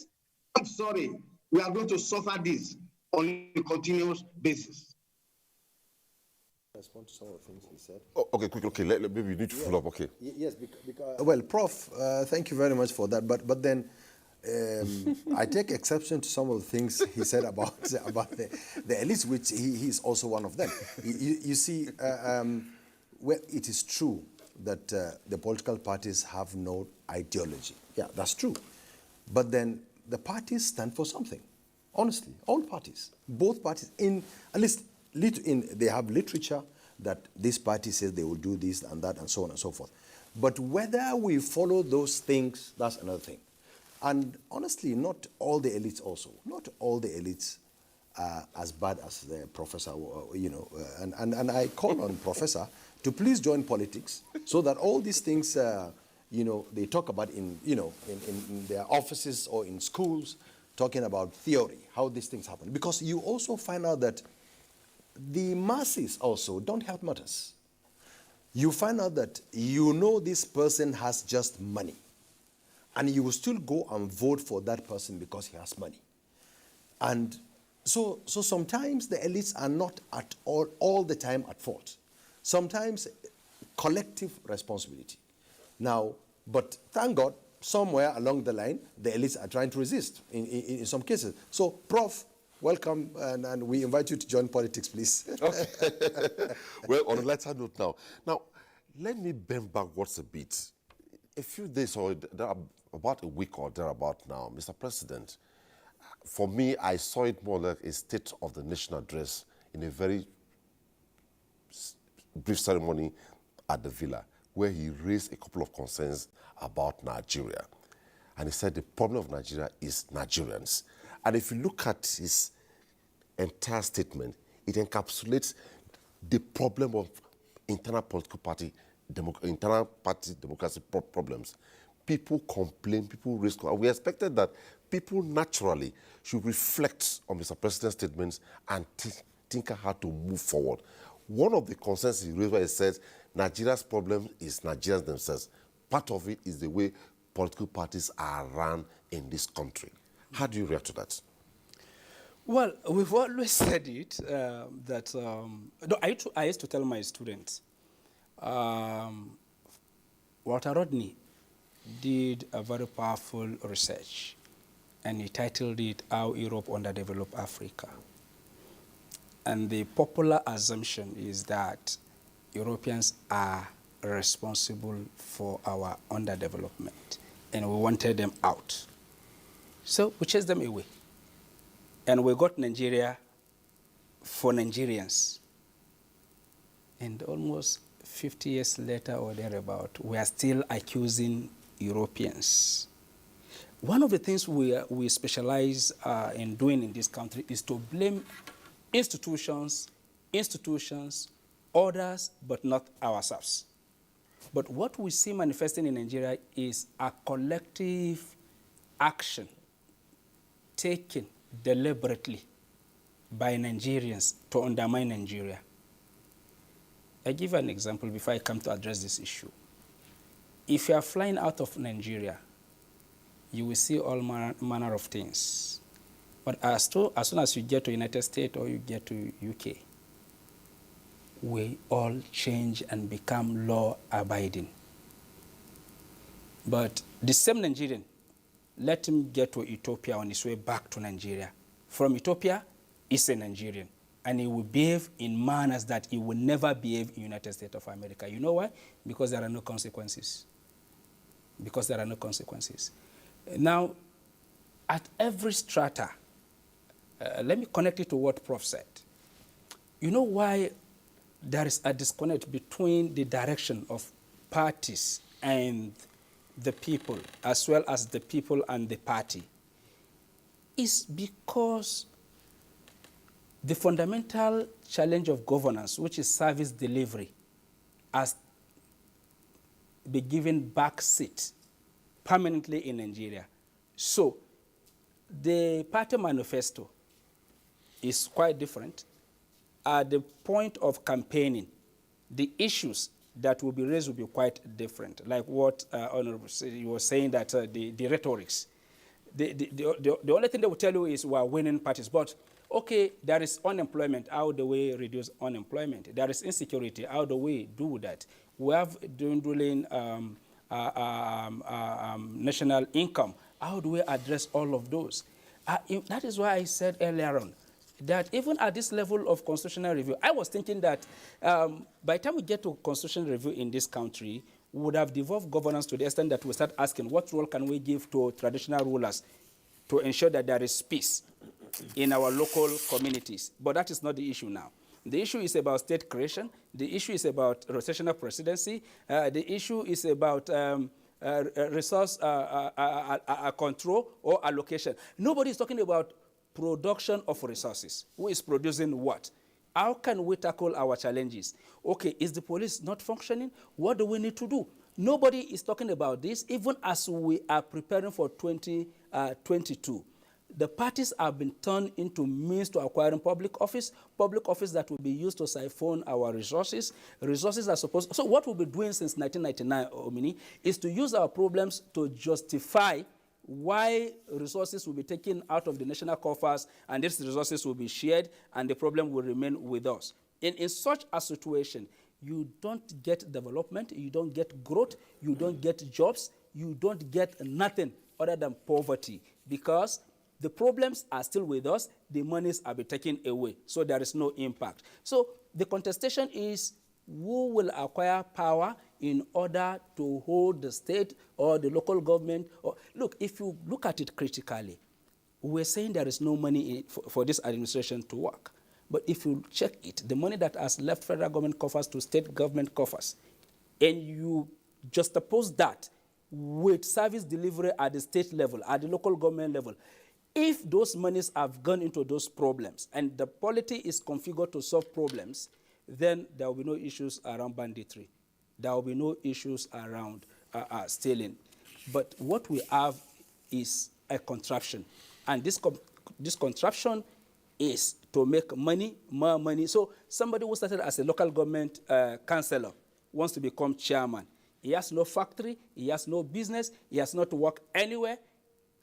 I'm sorry, we are going to suffer this on a continuous basis. Respond to some of the things he said. Oh, okay, quick. Okay, maybe we need to follow up. Okay. Yes, because well, Prof, thank you very much for that. But then I take exception to some of the things he said about the elites, which he is also one of them. You see, well, it is true that the political parties have no ideology. Yeah, that's true. But then the parties stand for something. Honestly, all parties, both parties, at least they have literature that this party says they will do this and that and so on and so forth. But whether we follow those things, that's another thing. And honestly, not all the elites also. Not all the elites as bad as the professor, and I call on professor to please join politics so that all these things, they talk about in their offices or in schools, talking about theory, how these things happen. Because you also find out that the masses also don't help matters. You find out that this person has just money, and you will still go and vote for that person because he has money. And so sometimes the elites are not at all the time at fault. Sometimes collective responsibility. Now, but thank God, somewhere along the line, the elites are trying to resist in some cases. So, Prof, welcome, and we invite you to join politics, please. Okay. Well, on a lighter note now, let me bend backwards a bit. A few days or about a week or thereabout now, Mr. President, for me, I saw it more like a State of the Nation address in a very brief ceremony at the Villa, where he raised a couple of concerns about Nigeria. And he said the problem of Nigeria is Nigerians. And if you look at his entire statement, it encapsulates the problem of internal party democracy problems. People complain, people raise. We expected that people naturally should reflect on Mr. President's statements and think how to move forward. One of the concerns he raised where he says Nigeria's problem is Nigerians themselves. Part of it is the way political parties are run in this country. How do you react to that? Well, we've always said it, I used to tell my students, Walter Rodney did a very powerful research, and he titled it, How Europe Underdeveloped Africa. And the popular assumption is that Europeans are responsible for our underdevelopment, and we wanted them out. So we chased them away. And we got Nigeria for Nigerians. And almost 50 years later or thereabout, we are still accusing Europeans. One of the things we specialize in doing in this country is to blame institutions, others, but not ourselves. But what we see manifesting in Nigeria is a collective action taken deliberately by Nigerians to undermine Nigeria. I give an example before I come to address this issue. If you are flying out of Nigeria, you will see all manner of things. But as soon as you get to United States or you get to UK, we all change and become law-abiding. But the same Nigerian, let him get to Ethiopia on his way back to Nigeria. From Ethiopia, he's a Nigerian. And he will behave in manners that he will never behave in the United States of America. You know why? Because there are no consequences. Because there are no consequences. Now, at every strata, let me connect it to what Prof said. You know why there is a disconnect between the direction of parties and the people, as well as the people and the party? It's because the fundamental challenge of governance, which is service delivery, has been given back seat permanently in Nigeria. So the party manifesto is quite different. At the point of campaigning, the issues that will be raised will be quite different. Like what Honorable was saying, that the rhetorics. The only thing they will tell you is we are winning parties. But, okay, there is unemployment. How do we reduce unemployment? There is insecurity. How do we do that? We have dwindling national income. How do we address all of those? That is why I said earlier on that even at this level of constitutional review, I was thinking that by the time we get to constitutional review in this country, we would have devolved governance to the extent that we start asking what role can we give to traditional rulers to ensure that there is peace in our local communities. But that is not the issue now. The issue is about state creation. The issue is about rotational presidency. The issue is about resource control or allocation. Nobody is talking about production of resources. Who is producing what? How can we tackle our challenges? Okay, is the police not functioning? What do we need to do? Nobody is talking about this, even as we are preparing for 2022. The parties have been turned into means to acquiring public office that will be used to siphon our resources. Resources are supposed. So what we'll be doing since 1999, Omini, is to use our problems to justify why resources will be taken out of the national coffers, and these resources will be shared, and the problem will remain with us. In such a situation, you don't get development, you don't get growth, you don't get jobs, you don't get nothing other than poverty, because the problems are still with us, the monies are being taken away, so there is no impact. So the contestation is who will acquire power in order to hold the state or the local government. Look, if you look at it critically, we're saying there is no money for this administration to work. But if you check it, the money that has left federal government coffers to state government coffers, and you juxtapose that with service delivery at the state level, at the local government level, if those monies have gone into those problems and the polity is configured to solve problems, then there will be no issues around banditry. There will be no issues around stealing. But what we have is a contraption. And this contraption is to make money, more money. So somebody who started as a local government councillor wants to become chairman. He has no factory, he has no business, he has not to work anywhere.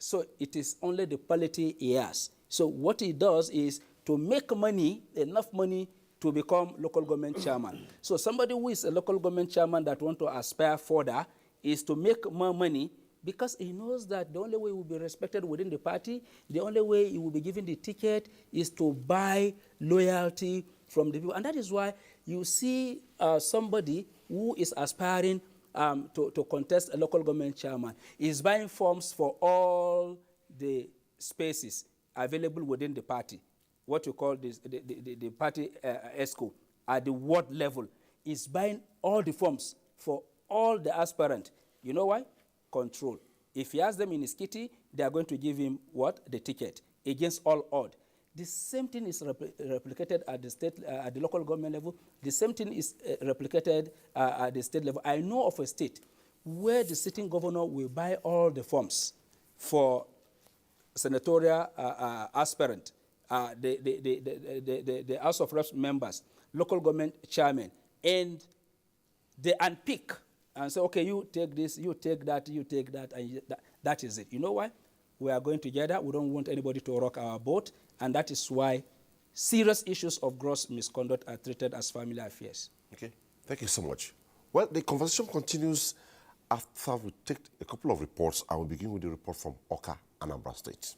So it is only the polity he has. So what he does is to make money, enough money to become local government chairman. So somebody who is a local government chairman that wants to aspire further is to make more money, because he knows that the only way he will be respected within the party, the only way he will be given the ticket is to buy loyalty from the people. And that is why you see somebody who is aspiring to contest a local government chairman is buying forms for all the spaces available within the party, what you call this, the party ESCO, at the ward level, is buying all the forms for all the aspirants. You know why? Control. If he has them in his kitty, they are going to give him what? The ticket, against all odds. The same thing is replicated at the state, at the local government level. The same thing is replicated at the state level. I know of a state where the sitting governor will buy all the forms for senatorial aspirant, the House of Reps members, local government chairman, and they unpick and say, okay, you take this, you take that, and that is it. You know why? We are going together. We don't want anybody to rock our boat, and that is why serious issues of gross misconduct are treated as family affairs. Okay, thank you so much. Well, the conversation continues after we take a couple of reports. I will begin with the report from Oka, Anambra State.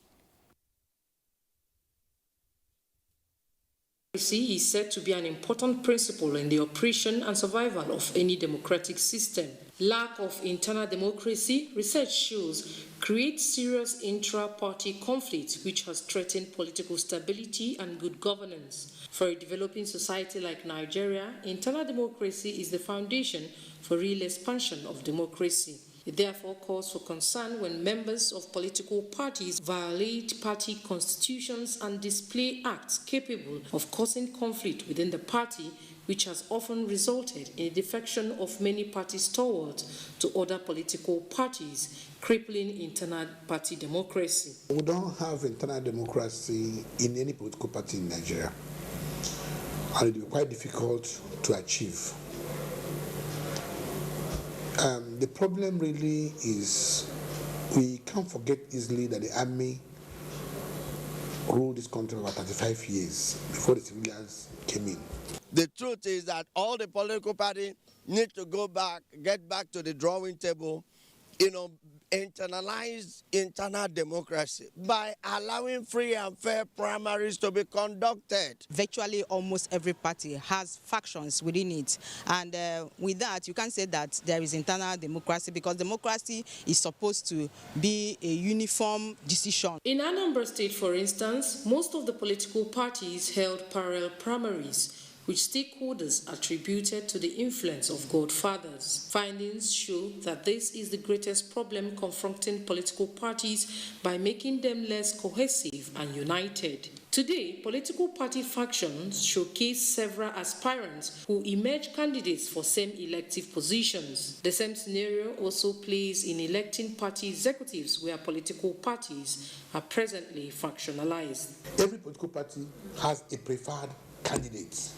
Democracy is said to be an important principle in the operation and survival of any democratic system. Lack of internal democracy, research shows, creates serious intra-party conflicts which has threatened political stability and good governance. For a developing society like Nigeria, internal democracy is the foundation for real expansion of democracy. It therefore calls for concern when members of political parties violate party constitutions and display acts capable of causing conflict within the party, which has often resulted in the defection of many party stalwarts to other political parties, crippling internal party democracy. We don't have internal democracy in any political party in Nigeria, and it will be quite difficult to achieve. The problem really is we can't forget easily that the army ruled this country for about 35 years before the civilians came in. The truth is that all the political parties need to go back, get back to the drawing table, internalize internal democracy by allowing free and fair primaries to be conducted. Virtually almost every party has factions within it, and with that you can't say that there is internal democracy, because democracy is supposed to be a uniform decision. In Anambra State, for instance, most of the political parties held parallel primaries, which stakeholders attributed to the influence of godfathers. Findings show that this is the greatest problem confronting political parties by making them less cohesive and united. Today, political party factions showcase several aspirants who emerge candidates for same elective positions. The same scenario also plays in electing party executives where political parties are presently factionalized. Every political party has a preferred candidate,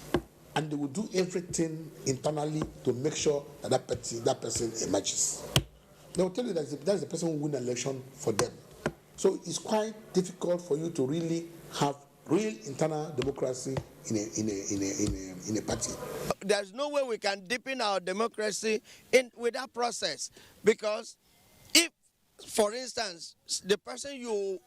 and they will do everything internally to make sure that that person emerges. They will tell you that that's the person who win an election for them. So it's quite difficult for you to really have real internal democracy in a party. There's no way we can deepen our democracy with that process, because if, for instance, the person you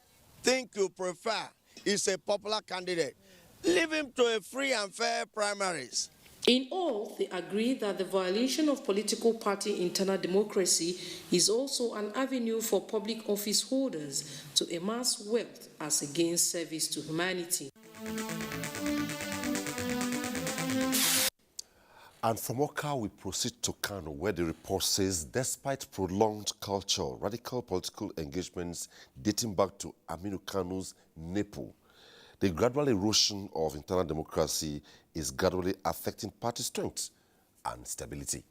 think you prefer is a popular candidate, leave him to a free and fair primaries. In all, they agree that the violation of political party internal democracy is also an avenue for public office holders to amass wealth as against service to humanity. And from Oka, we proceed to Kano, where the report says, despite prolonged cultural, radical political engagements dating back to Aminu Kano's NEPO, the gradual erosion of internal democracy is gradually affecting party strength and stability.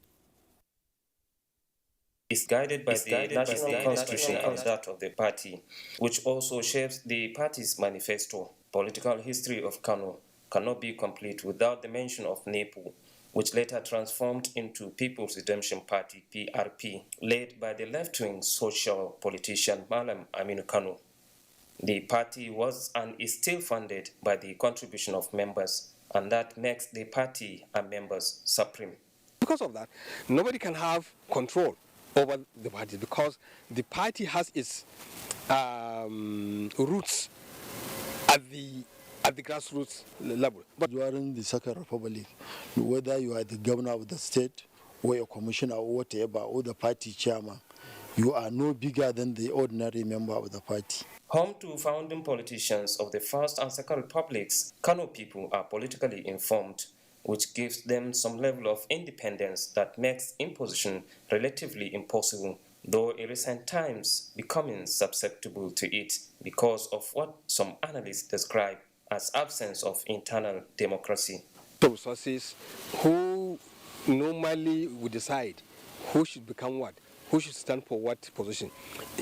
Is guided by the national constitution and that of the party, which also shapes the party's manifesto. Political history of Kano cannot be complete without the mention of NEPO, which later transformed into People's Redemption Party, PRP, led by the left-wing social politician Malam Aminu Kano. The party was and is still funded by the contribution of members, and that makes the party and members supreme. Because of that, nobody can have control over the party, because the party has its roots at the grassroots level. But during the Second Republic, whether you are the governor of the state or a commissioner or whatever, or the party chairman, you are no bigger than the ordinary member of the party. Home to founding politicians of the First and Second Republics, Kano people are politically informed, which gives them some level of independence that makes imposition relatively impossible, though in recent times becoming susceptible to it because of what some analysts describe as absence of internal democracy. Resources who normally would decide who should become what, who should stand for what position,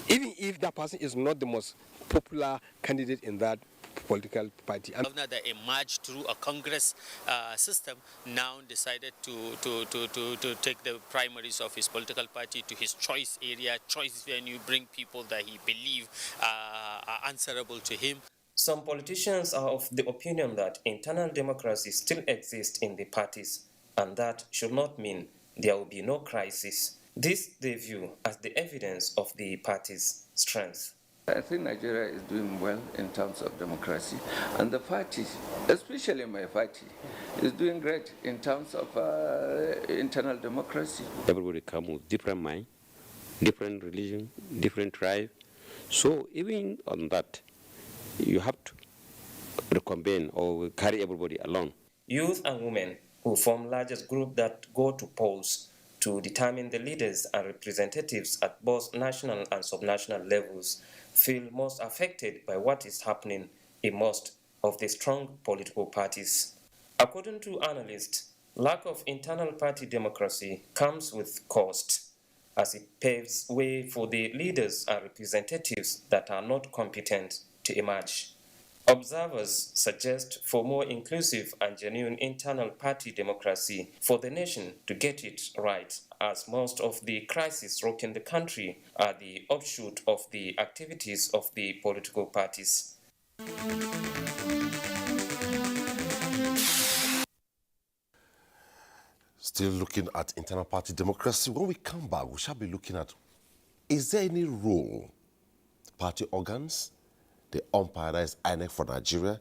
even if that person is not the most popular candidate in that political party. The governor that emerged through a Congress system now decided to take the primaries of his political party to his choice area, choice venue, bring people that he believes are answerable to him. Some politicians are of the opinion that internal democracy still exists in the parties, and that should not mean there will be no crisis. This they view as the evidence of the party's strength. I think Nigeria is doing well in terms of democracy, and the party, especially my party, is doing great in terms of internal democracy. Everybody comes with different mind, different religion, different tribe. So even on that, you have to reconvene or carry everybody along. Youth and women, who form largest group that go to polls to determine the leaders and representatives at both national and subnational levels, feel most affected by what is happening in most of the strong political parties. According to analysts, lack of internal party democracy comes with cost, as it paves way for the leaders and representatives that are not competent to emerge. Observers suggest for more inclusive and genuine internal party democracy for the nation to get it right, as most of the crises rocking the country are the offshoot of the activities of the political parties. Still looking at internal party democracy. When we come back, we shall be looking at, is there any role party organs, the umpire, that is INEC for Nigeria,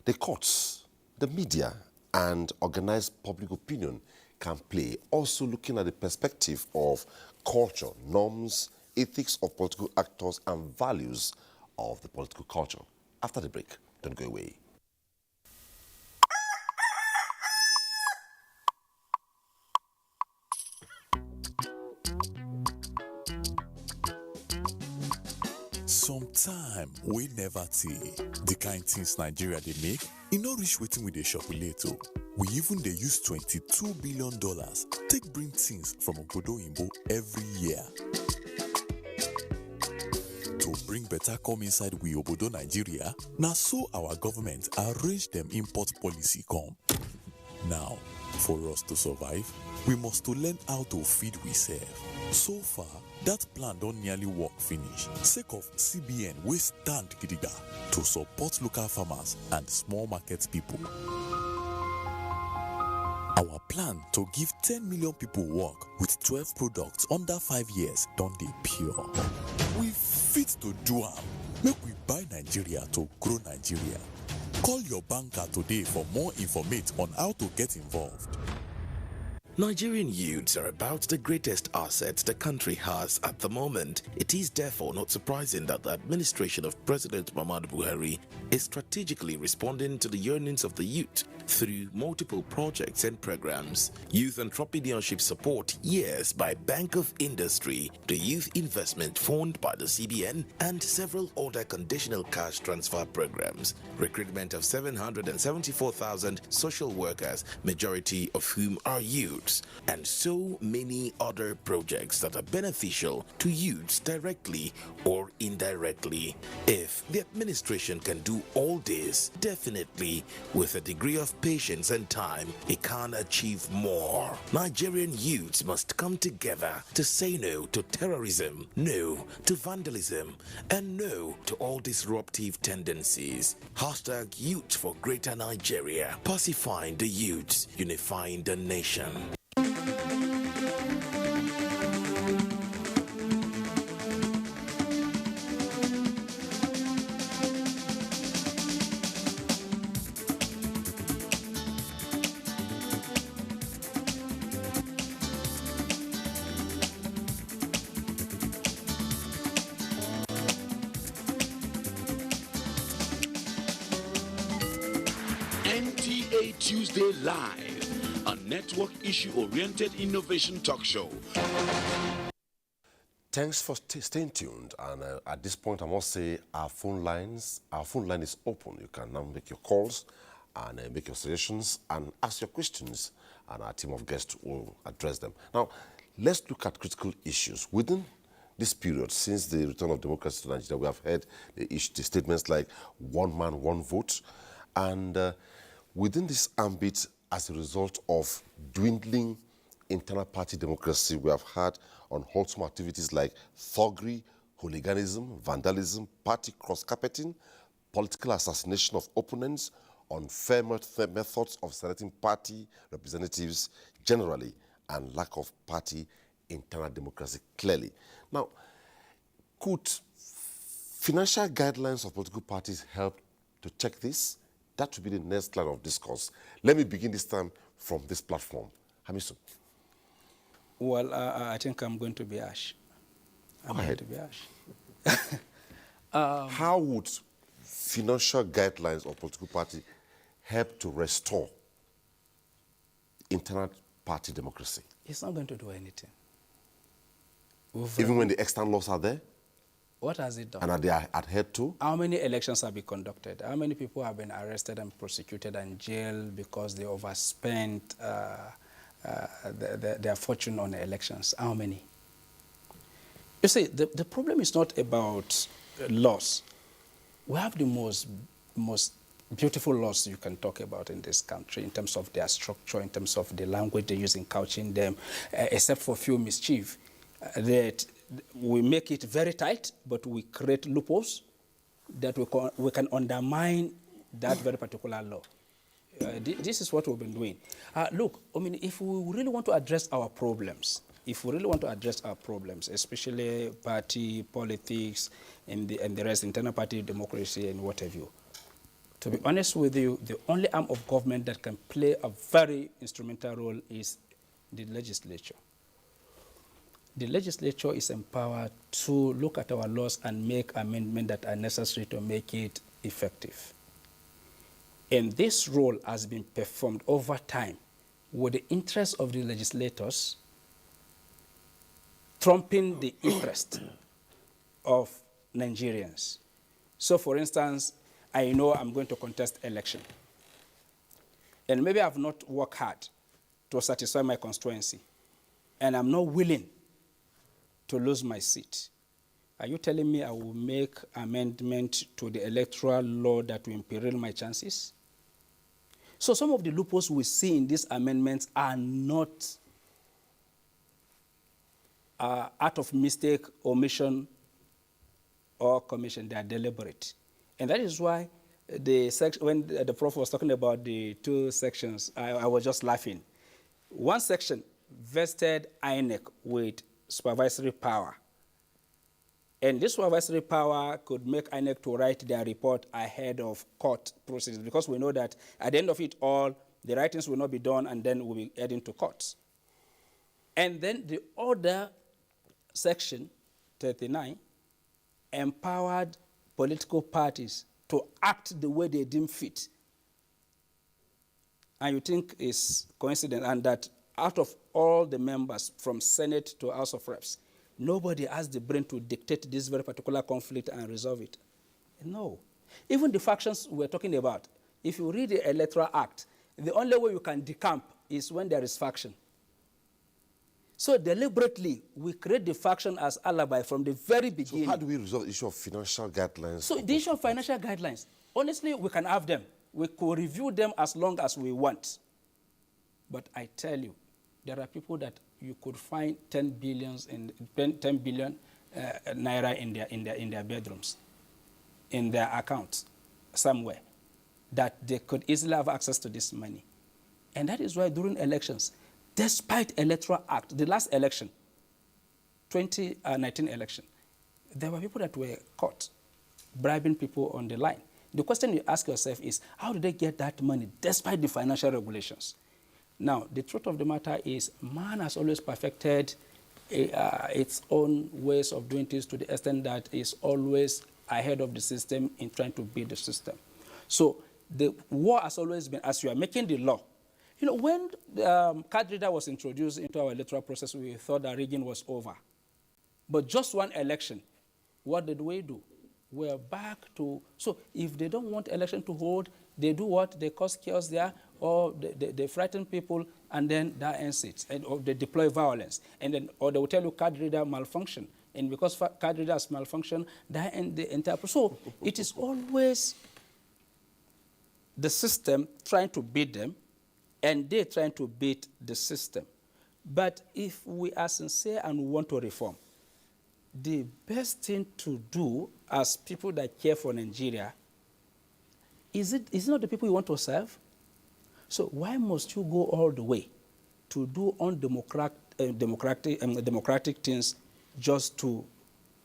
the courts, the media, and organized public opinion can play? Also looking at the perspective of culture, norms, ethics of political actors, and values of the political culture. After the break, don't go away. Sometime we never see the kind things Nigeria they make. E no reach wetin we dey shop later. We even dey use $22 billion take bring things from Obodo Oyinbo every year. To bring better come inside we Obodo Nigeria, na so our government arrange them import policy come. Now, for us to survive, we must to learn how to feed we serve. So far, that plan don't nearly work finish, sake of CBN we stand gidiga to support local farmers and small market people. Our plan to give 10 million people work with 12 products under 5 years don't dey pure. We fit to do am. Make we buy Nigeria to grow Nigeria. Call your banker today for more information on how to get involved. Nigerian youths are about the greatest assets the country has at the moment. It is therefore not surprising that the administration of President Muhammadu Buhari is strategically responding to the yearnings of the youth through multiple projects and programs. Youth entrepreneurship support years by Bank of Industry, the Youth Investment Fund by the CBN, and several other conditional cash transfer programs. Recruitment of 774,000 social workers, majority of whom are youth, and so many other projects that are beneficial to youths directly or indirectly. If the administration can do all this, definitely with a degree of patience and time, it can achieve more. Nigerian youths must come together to say no to terrorism, no to vandalism, and no to all disruptive tendencies. Hashtag Youth for Greater Nigeria. Pacifying the youths, unifying the nation. Tuesday Live, a network issue-oriented innovation talk show. Thanks for staying tuned. And at this point, I must say our phone line is open. You can now make your calls and make your suggestions and ask your questions, and our team of guests will address them. Now, let's look at critical issues within this period. Since the return of democracy to Nigeria, we have heard the statements like one man, one vote, and within this ambit, as a result of dwindling internal party democracy, we have had unwholesome activities like thuggery, hooliganism, vandalism, party cross-carpeting, political assassination of opponents, unfair methods of selecting party representatives generally, and lack of party internal democracy clearly. Now, could financial guidelines of political parties help to check this? That would be the next line of discourse. Let me begin this time from this platform. Hamisu. Well, I think I'm going to be harsh. How would financial guidelines of political party help to restore internal party democracy? It's not going to do anything. Even when the external laws are there? What has it done? And are they adhered to? How many elections have been conducted? How many people have been arrested and prosecuted and jailed because they overspent their fortune on elections? How many? You see, the problem is not about laws. We have the most beautiful laws you can talk about in this country in terms of their structure, in terms of the language they use in couching them, except for few mischief. That we make it very tight, but we create loopholes that we can undermine that very particular law. This is what we've been doing. Look, I mean, if we really want to address our problems, especially party politics and the rest, internal party democracy and what have you, to be honest with you, the only arm of government that can play a very instrumental role is the legislature. The legislature is empowered to look at our laws and make amendments that are necessary to make it effective. And this role has been performed over time with the interest of the legislators trumping the interest of Nigerians. So for instance, I know I'm going to contest election. And maybe I've not worked hard to satisfy my constituency. And I'm not willing to lose my seat. Are you telling me I will make amendment to the electoral law that will imperil my chances? So some of the loopholes we see in these amendments are not out of mistake, omission, or commission. They are deliberate. And that is why when the prof was talking about the two sections, I was just laughing. One section vested INEC with supervisory power. And this supervisory power could make INEC to write their report ahead of court proceedings, because we know that at the end of it all, the writings will not be done and then we'll be heading to courts. And then the other section, 39, empowered political parties to act the way they deem fit. And you think it's coincidence, and that out of all the members from Senate to House of Reps, nobody has the brain to dictate this very particular conflict and resolve it. No. Even the factions we're talking about, if you read the Electoral Act, the only way you can decamp is when there is faction. So deliberately, we create the faction as alibi from the very beginning. So how do we resolve the issue of financial guidelines? So the issue of financial guidelines, honestly, we can have them. We could review them as long as we want. But I tell you, there are people that you could find 10 billion naira in their bedrooms, in their accounts somewhere, that they could easily have access to this money. And that is why during elections, despite Electoral Act, the last election, 2019 election, there were people that were caught bribing people on the line. The question you ask yourself is, how did they get that money despite the financial regulations? Now, the truth of the matter is, man has always perfected its own ways of doing things to the extent that it's always ahead of the system in trying to beat the system. So the war has always been, as you are making the law, you know, when card reader was introduced into our electoral process, we thought that rigging was over. But just one election, what did we do? We're back to, so if they don't want election to hold, they do what? They cause chaos there, or they frighten people, and then that ends it. Or they deploy violence. And then, or they will tell you card reader malfunction. And because card readers malfunction, that ends the entire process. So it is always the system trying to beat them, and they're trying to beat the system. But if we are sincere and want to reform, the best thing to do as people that care for Nigeria, is it not the people you want to serve? So why must you go all the way to do democratic things just to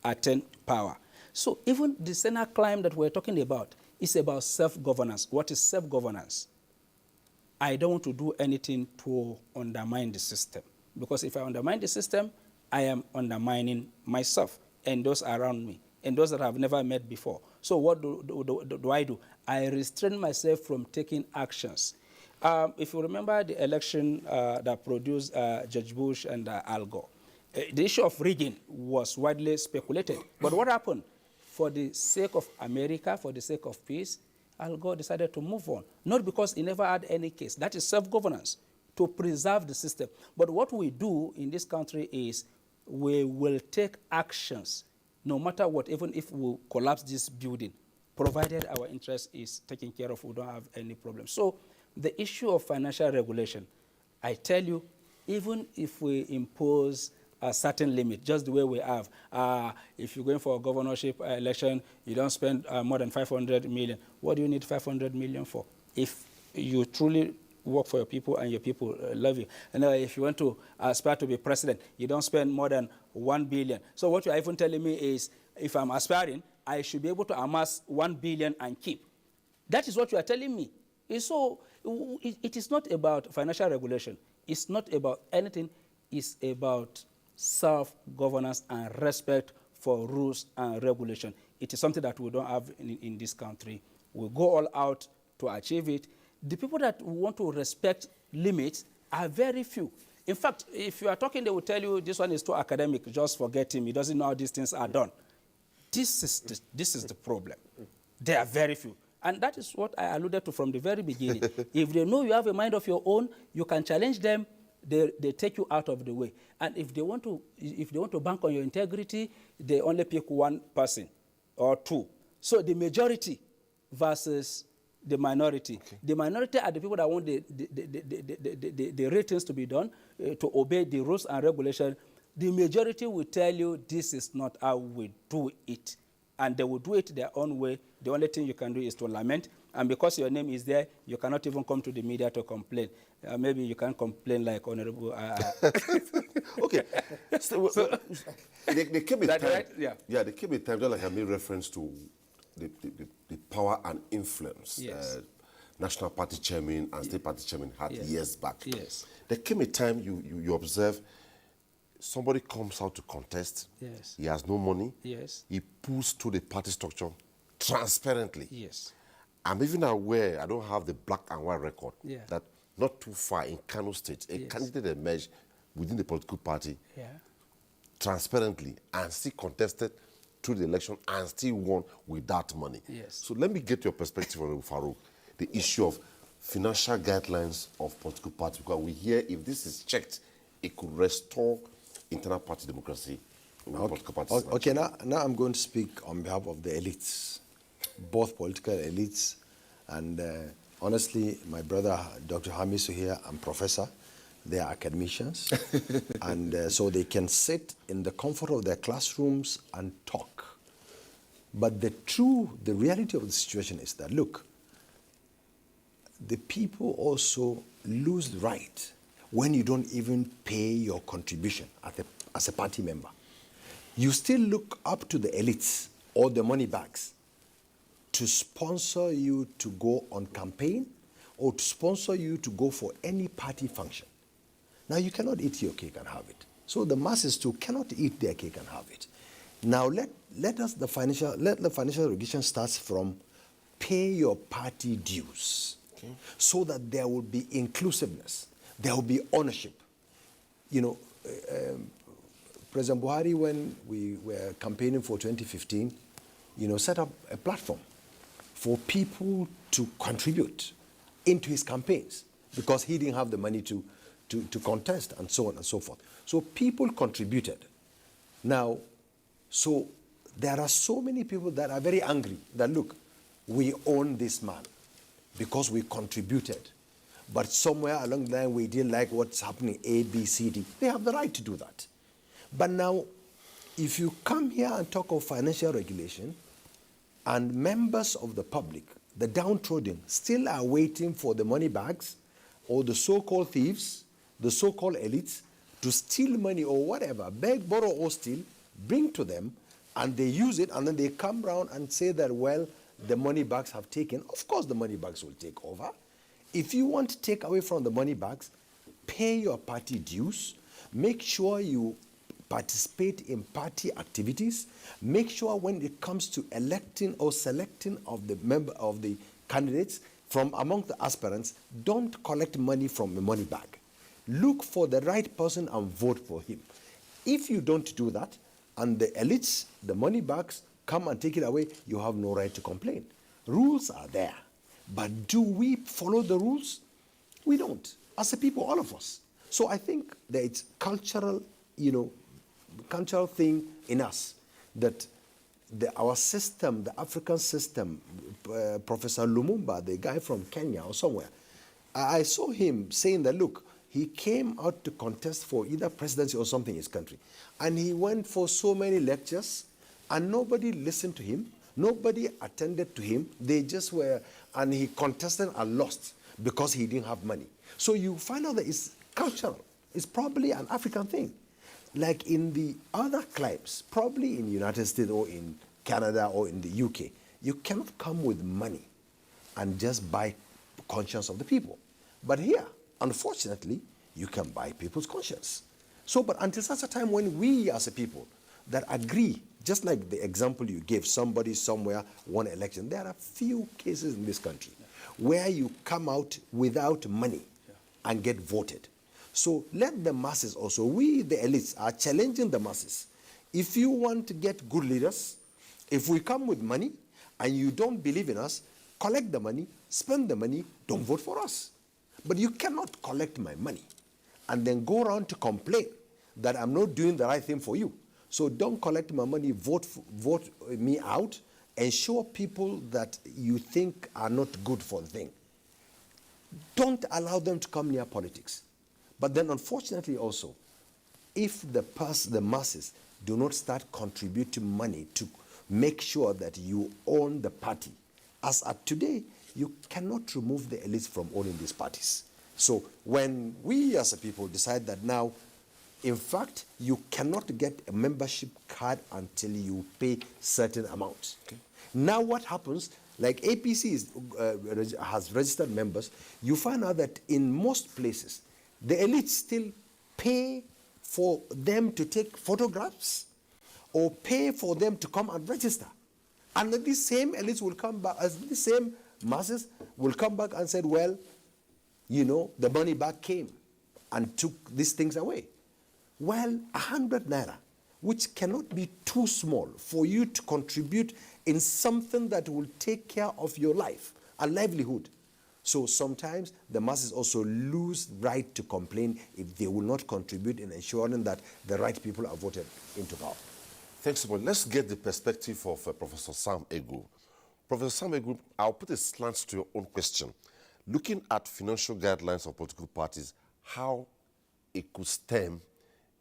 attain power? So even the Senate climb that we're talking about is about self-governance. What is self-governance? I don't want to do anything to undermine the system. Because if I undermine the system, I am undermining myself and those around me and those that I have never met before. So what do I do? I restrain myself from taking actions. If you remember the election that produced Judge Bush and Al Gore, the issue of rigging was widely speculated. But what happened? For the sake of America, for the sake of peace, Al Gore decided to move on. Not because he never had any case. That is self-governance, to preserve the system. But what we do in this country is we will take actions, no matter what, even if we collapse this building, provided our interest is taken care of, we don't have any problem. So the issue of financial regulation, I tell you, even if we impose a certain limit, just the way we have, if you're going for a governorship election, you don't spend more than 500 million. What do you need 500 million for? If you truly work for your people and your people love you. And if you want to aspire to be president, you don't spend more than 1 billion. So what you're even telling me is, if I'm aspiring, I should be able to amass 1 billion and keep. That is what you are telling me. So it is not about financial regulation. It's not about anything. It's about self-governance and respect for rules and regulation. It is something that we don't have in this country. We go all out to achieve it. The people that want to respect limits are very few. In fact, if you are talking, they will tell you this one is too academic, just forget him. He doesn't know how these things are done. This is the problem. There are very few. And that is what I alluded to from the very beginning. If they know you have a mind of your own, you can challenge them, they take you out of the way. And if they want to bank on your integrity, they only pick one person or two. So the majority versus the minority. Okay. The minority are the people that want the ratings to be done, to obey the rules and regulations. The majority will tell you this is not how we do it. And they will do it their own way. The only thing you can do is to lament. And because your name is there, you cannot even come to the media to complain. Maybe you can complain like Honorable. Okay. There came a time. Right? Yeah. Yeah, there came a time, just like I made reference to the power and influence National Party Chairman and State Party Chairman had years back. Yes. There came a time you observe somebody comes out to contest. Yes. He has no money. Yes. He pulls to the party structure transparently. Yes. I'm even aware, I don't have the black and white record, Yeah. that not too far in Kano State, a candidate emerged within the political party transparently and still contested through the election and still won without money. Yes. So let me get your perspective on Farouk, the issue of financial guidelines of political parties, because we hear if this is checked, it could restore internal party democracy in political parties. Okay, now I'm going to speak on behalf of the elites, both political elites, and honestly, my brother, Dr. Hamisu here, I'm professor. They are academicians, and so they can sit in the comfort of their classrooms and talk. But the reality of the situation is that, look, the people also lose the right when you don't even pay your contribution as a party member. You still look up to the elites or the money bags to sponsor you to go on campaign or to sponsor you to go for any party function. Now, you cannot eat your cake and have it. So the masses too cannot eat their cake and have it. Now, let the financial regulation starts from pay your party dues, so that there will be inclusiveness. There will be ownership. You know, President Buhari, when we were campaigning for 2015, set up a platform for people to contribute into his campaigns because he didn't have the money to contest and so on and so forth. So people contributed. Now, so there are so many people that are very angry that, look, we own this man because we contributed. But somewhere along the line, we didn't like what's happening, A, B, C, D. They have the right to do that. But now, if you come here and talk of financial regulation, and members of the public, the downtrodden, still are waiting for the money bags or the so-called thieves, the so-called elites, to steal money or whatever, beg, borrow, or steal, bring to them, and they use it, and then they come around and say that, well, the money bags have taken. Of course, the money bags will take over. If you want to take away from the money bags, pay your party dues, make sure you participate in party activities, make sure when it comes to electing or selecting of the member of the candidates from among the aspirants, don't collect money from a money bag. Look for the right person and vote for him. If you don't do that, and the elites, the money bags, come and take it away, you have no right to complain. Rules are there. But do we follow the rules? We don't. As a people, all of us. So I think that it's cultural, cultural thing in us that our system, the African system, Professor Lumumba, the guy from Kenya or somewhere, I saw him saying that, look, he came out to contest for either presidency or something in his country. And he went for so many lectures, and nobody listened to him. Nobody attended to him. They just were, and he contested and lost because he didn't have money. So you find out that it's cultural. It's probably an African thing. Like in the other climes, probably in the United States or in Canada or in the UK, you cannot come with money and just buy conscience of the people. But here, unfortunately, you can buy people's conscience. So, but until such a time when we as a people that agree, just like the example you gave, somebody somewhere won an election, there are few cases in this country where you come out without money and get voted. So let the masses also, we the elites are challenging the masses. If you want to get good leaders, If we come with money and you don't believe in us, collect the money, spend the money, don't vote for us. But you cannot collect my money and then go around to complain that I'm not doing the right thing for you. So don't collect my money, vote me out, and show people that you think are not good for the thing. Don't allow them to come near politics. But then unfortunately also, if the masses do not start contributing money to make sure that you own the party, as at today, you cannot remove the elites from owning these parties. So when we as a people decide that now, in fact, you cannot get a membership card until you pay certain amounts. Okay. Now what happens, like APC has registered members, you find out that in most places, the elites still pay for them to take photographs or pay for them to come and register. And then these same elites will come back, as the same masses will come back and say, well, you know, the money back came and took these things away. Well, 100 naira, which cannot be too small for you to contribute in something that will take care of your life and livelihood. So sometimes the masses also lose right to complain if they will not contribute in ensuring that the right people are voted into power. Thanks so much. Let's get the perspective of Professor Sam Egu. Professor Sam Egu, I'll put a slant to your own question. Looking at financial guidelines of political parties, how it could stem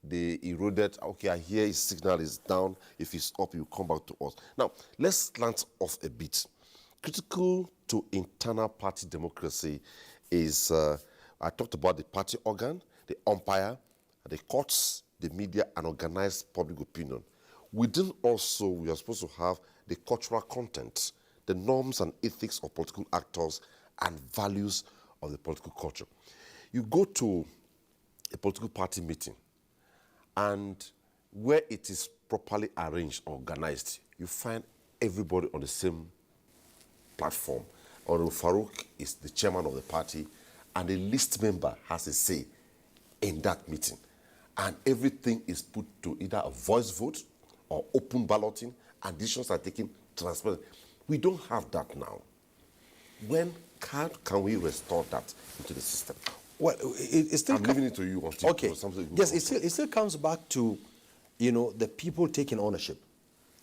the eroded, okay, I hear his signal is down, if it's up, you come back to us. Now, let's slant off a bit. Critical to internal party democracy is, I talked about the party organ, the umpire, the courts, the media, and organized public opinion. Within also, we are supposed to have the cultural content, the norms and ethics of political actors, and values of the political culture. You go to a political party meeting, and where it is properly arranged, organized, you find everybody on the same platform. Honorable Farouk is the chairman of the party, and the list member has a say in that meeting. And everything is put to either a voice vote or open balloting, and decisions are taken transparently. We don't have that now. When can we restore that into the system? Well, it still I'm leaving it to you. Okay. Yes, it still comes back to, you know, the people taking ownership.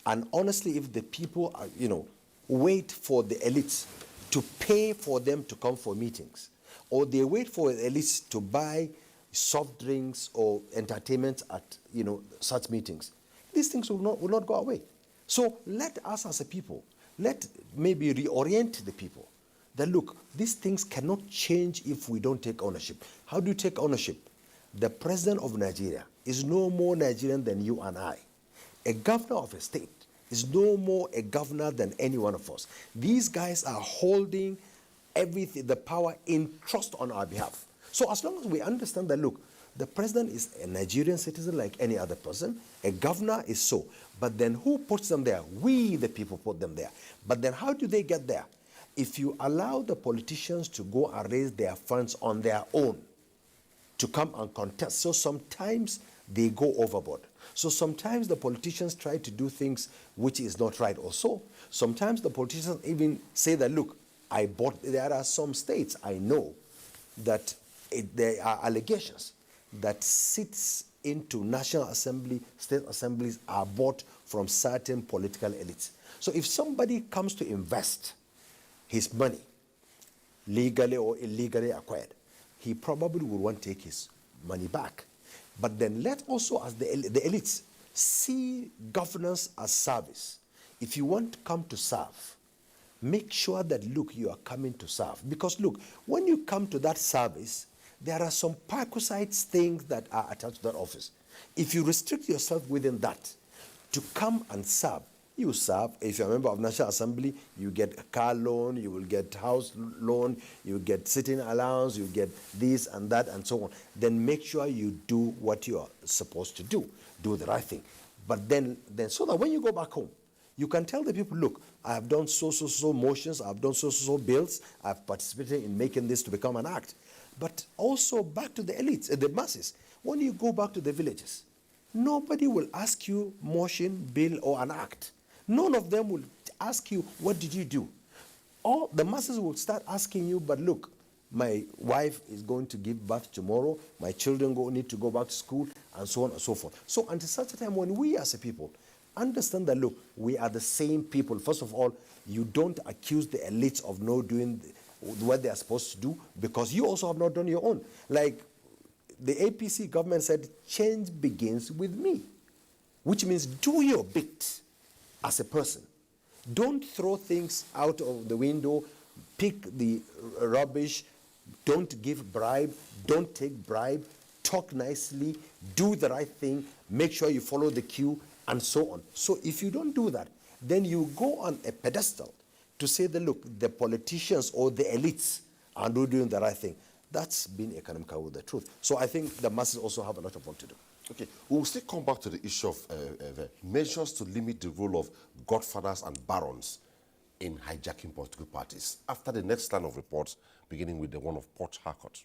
And honestly, if the people are, you know, wait for the elites to pay for them to come for meetings, or they wait for the elites to buy soft drinks or entertainment at, you know, such meetings, these things will not go away. So let us as a people, let maybe reorient the people. That look, these things cannot change if we don't take ownership. How do you take ownership? The president of Nigeria is no more Nigerian than you and I. A governor of a state is no more a governor than any one of us. These guys are holding everything, the power in trust on our behalf. So as long as we understand that, look, the president is a Nigerian citizen like any other person, a governor is so. But then who puts them there? We, the people, put them there. But then how do they get there? If you allow the politicians to go and raise their funds on their own to come and contest, so sometimes they go overboard. So sometimes the politicians try to do things which is not right also. Sometimes the politicians even say that, look, there are some states I know that there are allegations that seats into National Assembly, state assemblies are bought from certain political elites. So if somebody comes to invest his money, legally or illegally acquired, he probably will want to take his money back. But then let also, as the elites, see governance as service. If you want to come to serve, make sure that, look, you are coming to serve. Because, look, when you come to that service, there are some perquisite things that are attached to that office. If you restrict yourself within that, to come and serve, you serve. If you're a member of National Assembly, you get a car loan, you will get house loan, you get sitting allowance, you get this and that and so on. Then make sure you do what you are supposed to do. Do the right thing. But then so that when you go back home, you can tell the people, look, I have done so motions, I've done so bills, I've participated in making this to become an act. But also back to the elites, the masses. When you go back to the villages, nobody will ask you motion, bill, or an act. None of them will ask you, what did you do? All the masses will start asking you, but look, my wife is going to give birth tomorrow, my children need to go back to school, and so on and so forth. So until such a time when we as a people understand that, look, we are the same people. First of all, you don't accuse the elites of not doing what they are supposed to do, because you also have not done your own. Like the APC government said, change begins with me, which means do your bit as a person. Don't throw things out of the window, pick the rubbish, don't give bribe, don't take bribe, talk nicely, do the right thing, make sure you follow the queue, and so on. So if you don't do that, then you go on a pedestal to say that, look, the politicians or the elites are not doing the right thing. That's being economical with the truth. So I think the masses also have a lot of work to do. Okay, we'll still come back to the issue of measures to limit the role of godfathers and barons in hijacking political parties after the next line of reports, beginning with the one of Port Harcourt.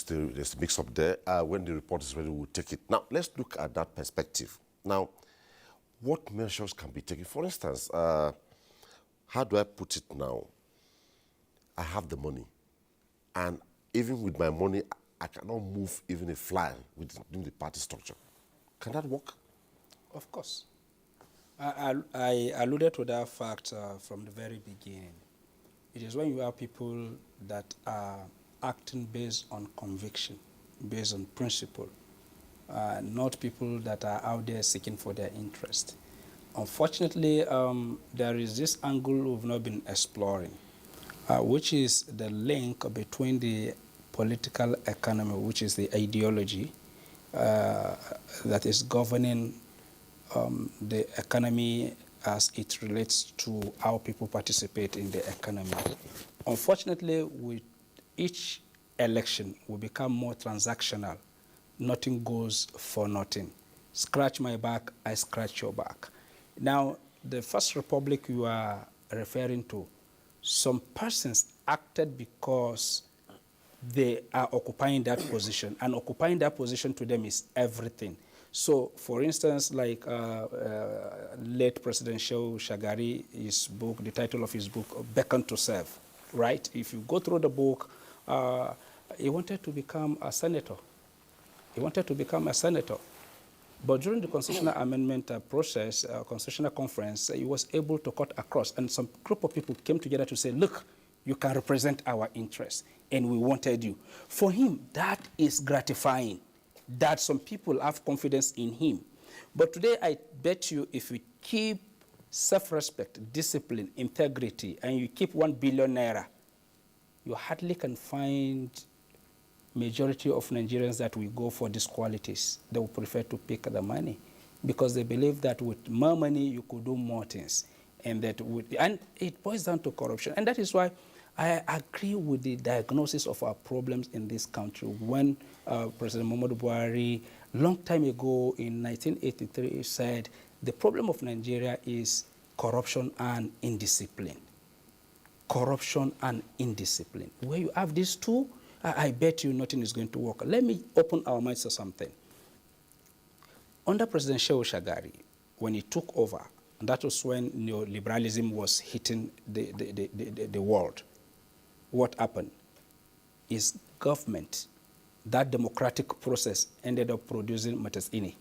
There's a mix-up there. When the report is ready, we'll take it. Now, let's look at that perspective. Now, what measures can be taken? For instance, how do I put it now? I have the money, and even with my money, I cannot move even a fly within the party structure. Can that work? Of course. I alluded to that fact from the very beginning. It is when you have people that are acting based on conviction, based on principle, not people that are out there seeking for their interest. Unfortunately, there is this angle we've not been exploring, which is the link between the political economy, which is the ideology that is governing the economy as it relates to how people participate in the economy. Unfortunately, with each election will become more transactional. Nothing goes for nothing. Scratch my back, I scratch your back. Now, the First Republic you are referring to, some persons acted because they are occupying that position, and occupying that position to them is everything. So, for instance, like late President Shehu Shagari, his book, the title of his book, Beckon to Serve, right? If you go through the book, he wanted to become a senator. He wanted to become a senator. But during the constitutional amendment process, constitutional conference, he was able to cut across. And some group of people came together to say, look, you can represent our interests, and we wanted you. For him, that is gratifying, that some people have confidence in him. But today, I bet you if we keep self-respect, discipline, integrity, and you keep 1 billion naira, you hardly can find majority of Nigerians that will go for these qualities. They will prefer to pick the money because they believe that with more money, you could do more things. And it boils down to corruption. And that is why I agree with the diagnosis of our problems in this country. When President Muhammadu Buhari, long time ago in 1983, said the problem of Nigeria is corruption and indiscipline. Corruption and indiscipline. Where you have these two, I bet you nothing is going to work. Let me open our minds to something. Under President Shehu Shagari, when he took over, and that was when neoliberalism was hitting the world, what happened is government, that democratic process ended up producing Matasini.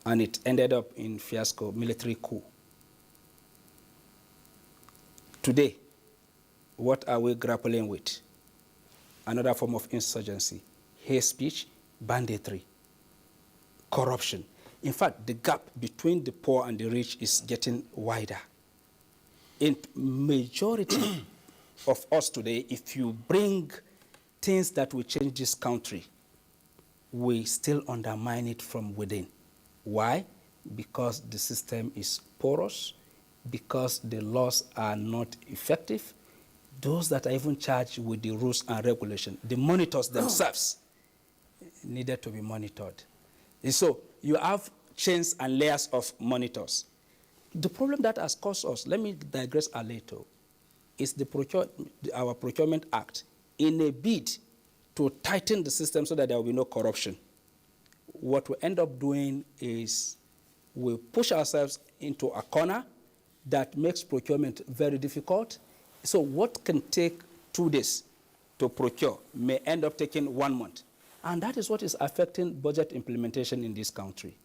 And it ended up in fiasco, military coup. Today, what are we grappling with? Another form of insurgency, hate speech, banditry, corruption. In fact, the gap between the poor and the rich is getting wider. In majority of us today, if you bring things that will change this country, we still undermine it from within. Why? Because the system is porous, because the laws are not effective, those that are even charged with the rules and regulation, the monitors themselves, needed to be monitored. And so you have chains and layers of monitors. The problem that has caused us, let me digress a little, is our Procurement Act in a bid to tighten the system so that there will be no corruption. What we end up doing is we push ourselves into a corner that makes procurement very difficult. So what can take 2 days to procure may end up taking 1 month. And that is what is affecting budget implementation in this country.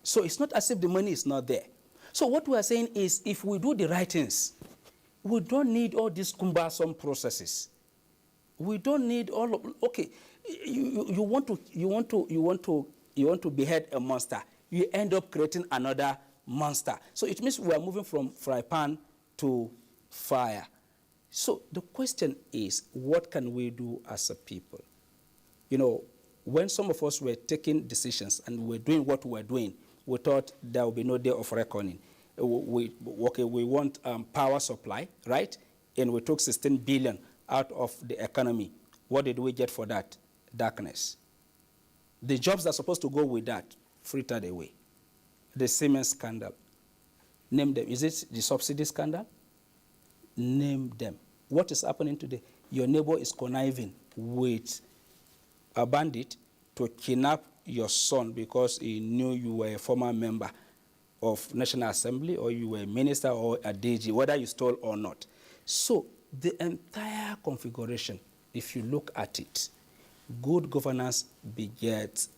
So it's not as if the money is not there. So what we are saying is if we do the right things, we don't need all these cumbersome processes. We don't need all of, okay, you want to behead a monster. You end up creating another monster. So it means we are moving from fry pan to fire. So the question is, what can we do as a people? You know, when some of us were taking decisions and we were doing what we were doing, we thought there will be no day of reckoning. We want power supply, right? And we took 16 billion out of the economy. What did we get for that? Darkness. The jobs that are supposed to go with that, frittered away. The Siemens scandal. Name them. Is it the subsidy scandal? Name them. What is happening today? Your neighbor is conniving with a bandit to kidnap your son because he knew you were a former member of National Assembly or you were a minister or a DG, whether you stole or not. So the entire configuration, if you look at it, good governance begets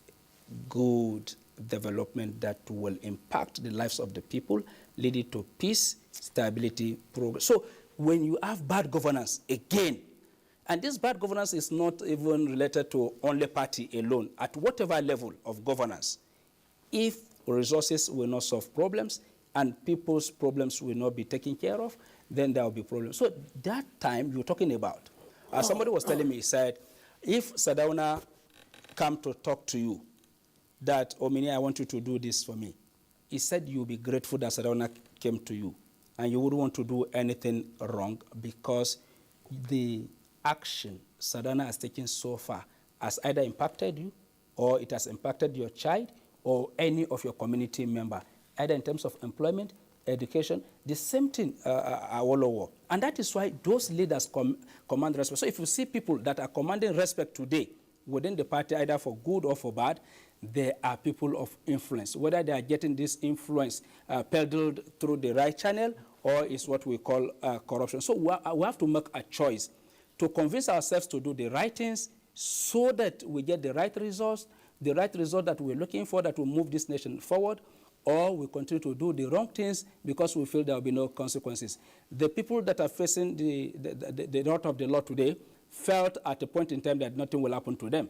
good development that will impact the lives of the people, leading to peace, stability, progress. So when you have bad governance, again, and this bad governance is not even related to only party alone, at whatever level of governance, if resources will not solve problems and people's problems will not be taken care of, then there will be problems. So that time you're talking about, somebody was telling me, he said, if Sardauna come to talk to you, that, Omini, I want you to do this for me, he said you'll be grateful that Sardauna came to you, and you wouldn't want to do anything wrong because the action Sardauna has taken so far has either impacted you, or it has impacted your child, or any of your community member, either in terms of employment, education, the same thing, Awolowo. And that is why those leaders command respect. So if you see people that are commanding respect today within the party, either for good or for bad, they are people of influence. Whether they are getting this influence peddled through the right channel or is what we call corruption. So we have to make a choice to convince ourselves to do the right things so that we get the right results, the right result that we're looking for that will move this nation forward, or we continue to do the wrong things because we feel there will be no consequences. The people that are facing the wrath of the law today felt at a point in time that nothing will happen to them.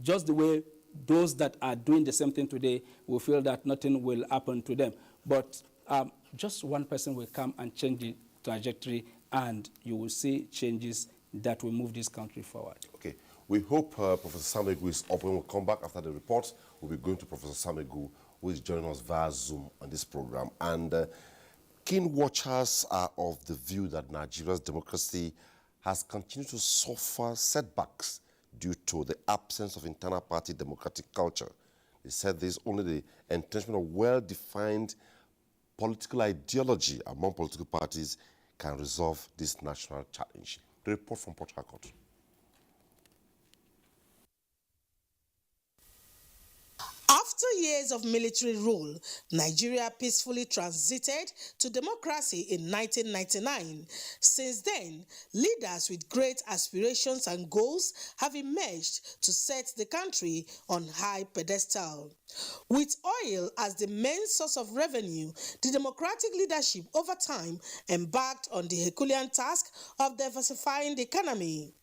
Just the way those that are doing the same thing today will feel that nothing will happen to them. But just one person will come and change the trajectory, and you will see changes that will move this country forward. Okay. We hope Professor Samegu is up and will come back after the report. We'll be going to Professor Samegu, who is joining us via Zoom on this program. And keen watchers are of the view that Nigeria's democracy has continued to suffer setbacks due to the absence of internal party democratic culture. They said this only the entrenchment of well-defined political ideology among political parties can resolve this national challenge. The report from Port Harcourt. After years of military rule, Nigeria peacefully transited to democracy in 1999. Since then, leaders with great aspirations and goals have emerged to set the country on high pedestal. With oil as the main source of revenue, the democratic leadership over time embarked on the Herculean task of diversifying the economy.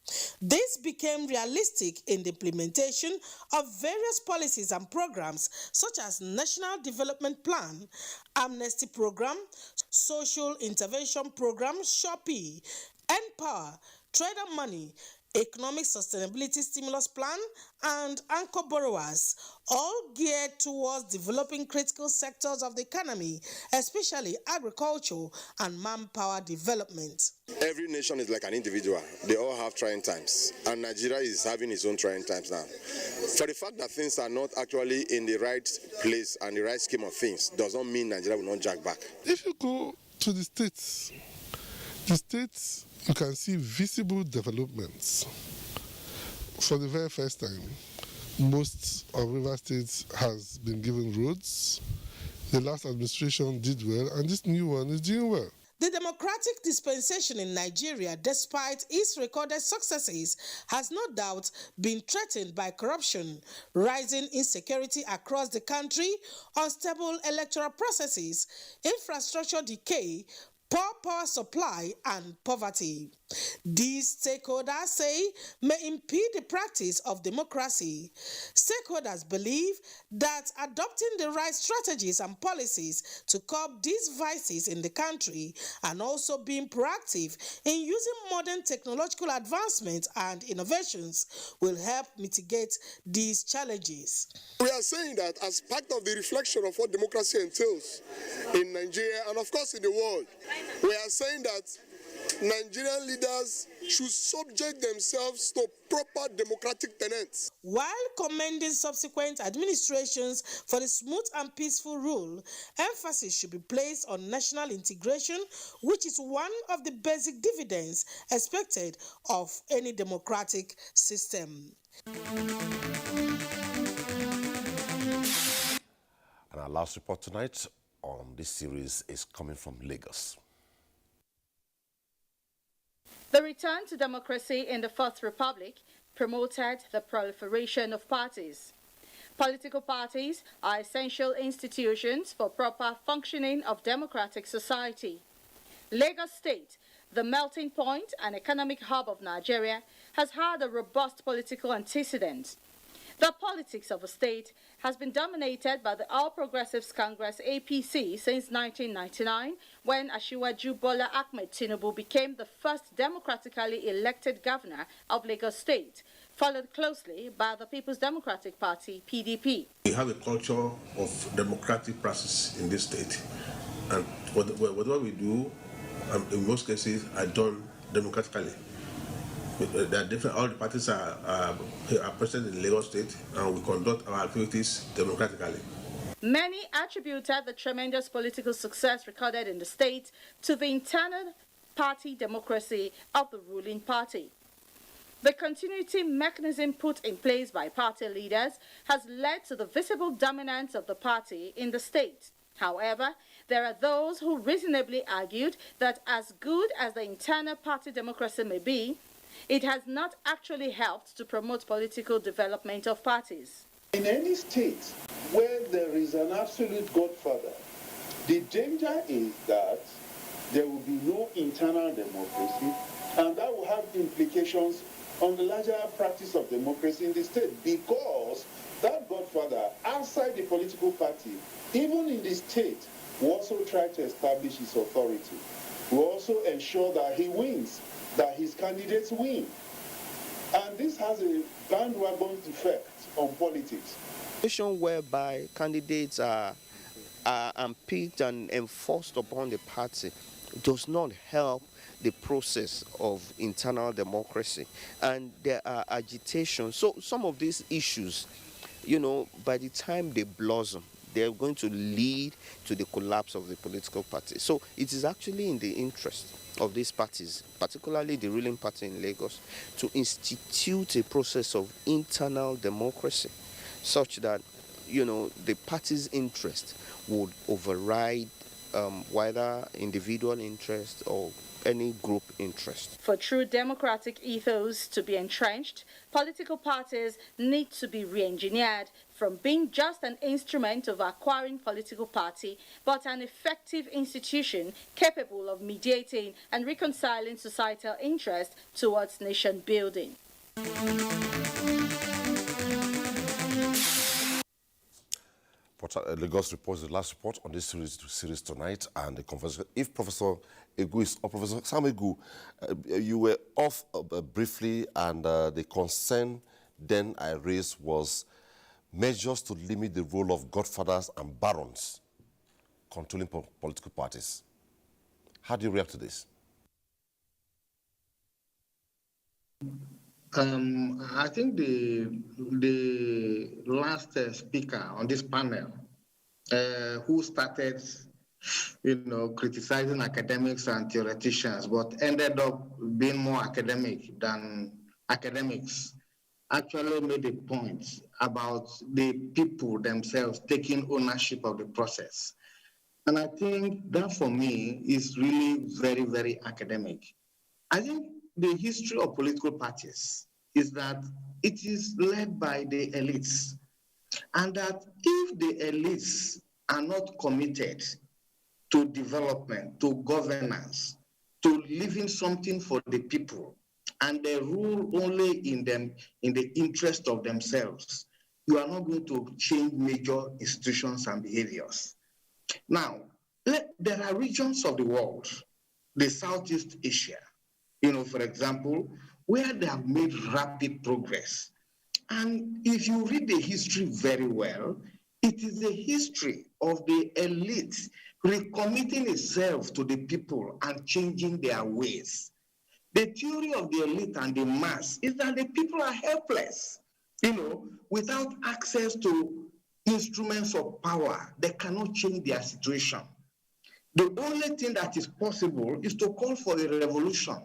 This became realistic in the implementation of various policies and programs such as National Development Plan, Amnesty Program, Social Intervention Program, SHOPI, Empower, Trader Money, economic sustainability stimulus plan, and anchor borrowers, all geared towards developing critical sectors of the economy, especially agriculture and manpower development. Every nation is like an individual. They all have trying times, and Nigeria is having its own trying times now. For the fact that things are not actually in the right place and the right scheme of things does not mean Nigeria will not jack back. If you go to the states, you can see visible developments. For the very first time, most of River State has been given roads. The last administration did well, and this new one is doing well. The democratic dispensation in Nigeria, despite its recorded successes, has no doubt been threatened by corruption, rising insecurity across the country, unstable electoral processes, infrastructure decay, poor power supply, and poverty. These stakeholders say may impede the practice of democracy. Stakeholders believe that adopting the right strategies and policies to curb these vices in the country and also being proactive in using modern technological advancements and innovations will help mitigate these challenges. We are saying that as part of the reflection of what democracy entails in Nigeria and of course in the world, we are saying that Nigerian leaders should subject themselves to proper democratic tenets. While commending subsequent administrations for the smooth and peaceful rule, emphasis should be placed on national integration, which is one of the basic dividends expected of any democratic system. And our last report tonight on this series is coming from Lagos. The return to democracy in the Fourth Republic promoted the proliferation of parties. Political parties are essential institutions for proper functioning of democratic society. Lagos State, the melting point and economic hub of Nigeria, has had a robust political antecedent. The politics of a state has been dominated by the All Progressives Congress APC since 1999, when Asiwaju Bola Ahmed Tinubu became the first democratically elected governor of Lagos State, followed closely by the People's Democratic Party, PDP. We have a culture of democratic process in this state, and whatever we do, in most cases, are done democratically. There are different, all the parties are present in Lagos State, and we conduct our activities democratically. Many attributed the tremendous political success recorded in the state to the internal party democracy of the ruling party. The continuity mechanism put in place by party leaders has led to the visible dominance of the party in the state. However, there are those who reasonably argued that as good as the internal party democracy may be, it has not actually helped to promote political development of parties. In any state where there is an absolute godfather, the danger is that there will be no internal democracy, and that will have implications on the larger practice of democracy in the state, because that godfather outside the political party, even in the state, will also try to establish his authority, will also ensure that he wins, that his candidates win. And this has a bandwagon effect on politics. A situation whereby candidates are unpicked and enforced upon the party does not help the process of internal democracy. And there are agitations. So some of these issues, by the time they blossom, they're going to lead to the collapse of the political party. So it is actually in the interest of these parties, particularly the ruling party in Lagos, to institute a process of internal democracy such that, the party's interest would override whether individual interest or any group interest. For true democratic ethos to be entrenched, political parties need to be re-engineered from being just an instrument of acquiring political party, but an effective institution capable of mediating and reconciling societal interest towards nation building. Lagos report is the last report on this series tonight, and the conversation. If Professor Egu is, or Professor Sam Egu, you were off briefly, and the concern then I raised was measures to limit the role of godfathers and barons controlling political parties. How do you react to this? I think the last speaker on this panel, who started, criticizing academics and theoreticians, but ended up being more academic than academics, actually made a point about the people themselves taking ownership of the process. And I think that, for me, is really very, very academic. I think the history of political parties is that it is led by the elites, and that if the elites are not committed to development, to governance, to leaving something for the people, and they rule only in the interest of themselves, you are not going to change major institutions and behaviors. Now, there are regions of the world, the Southeast Asia, for example, where they have made rapid progress. And if you read the history very well, it is the history of the elite recommitting itself to the people and changing their ways. The theory of the elite and the mass is that the people are helpless, without access to instruments of power. They cannot change their situation. The only thing that is possible is to call for a revolution.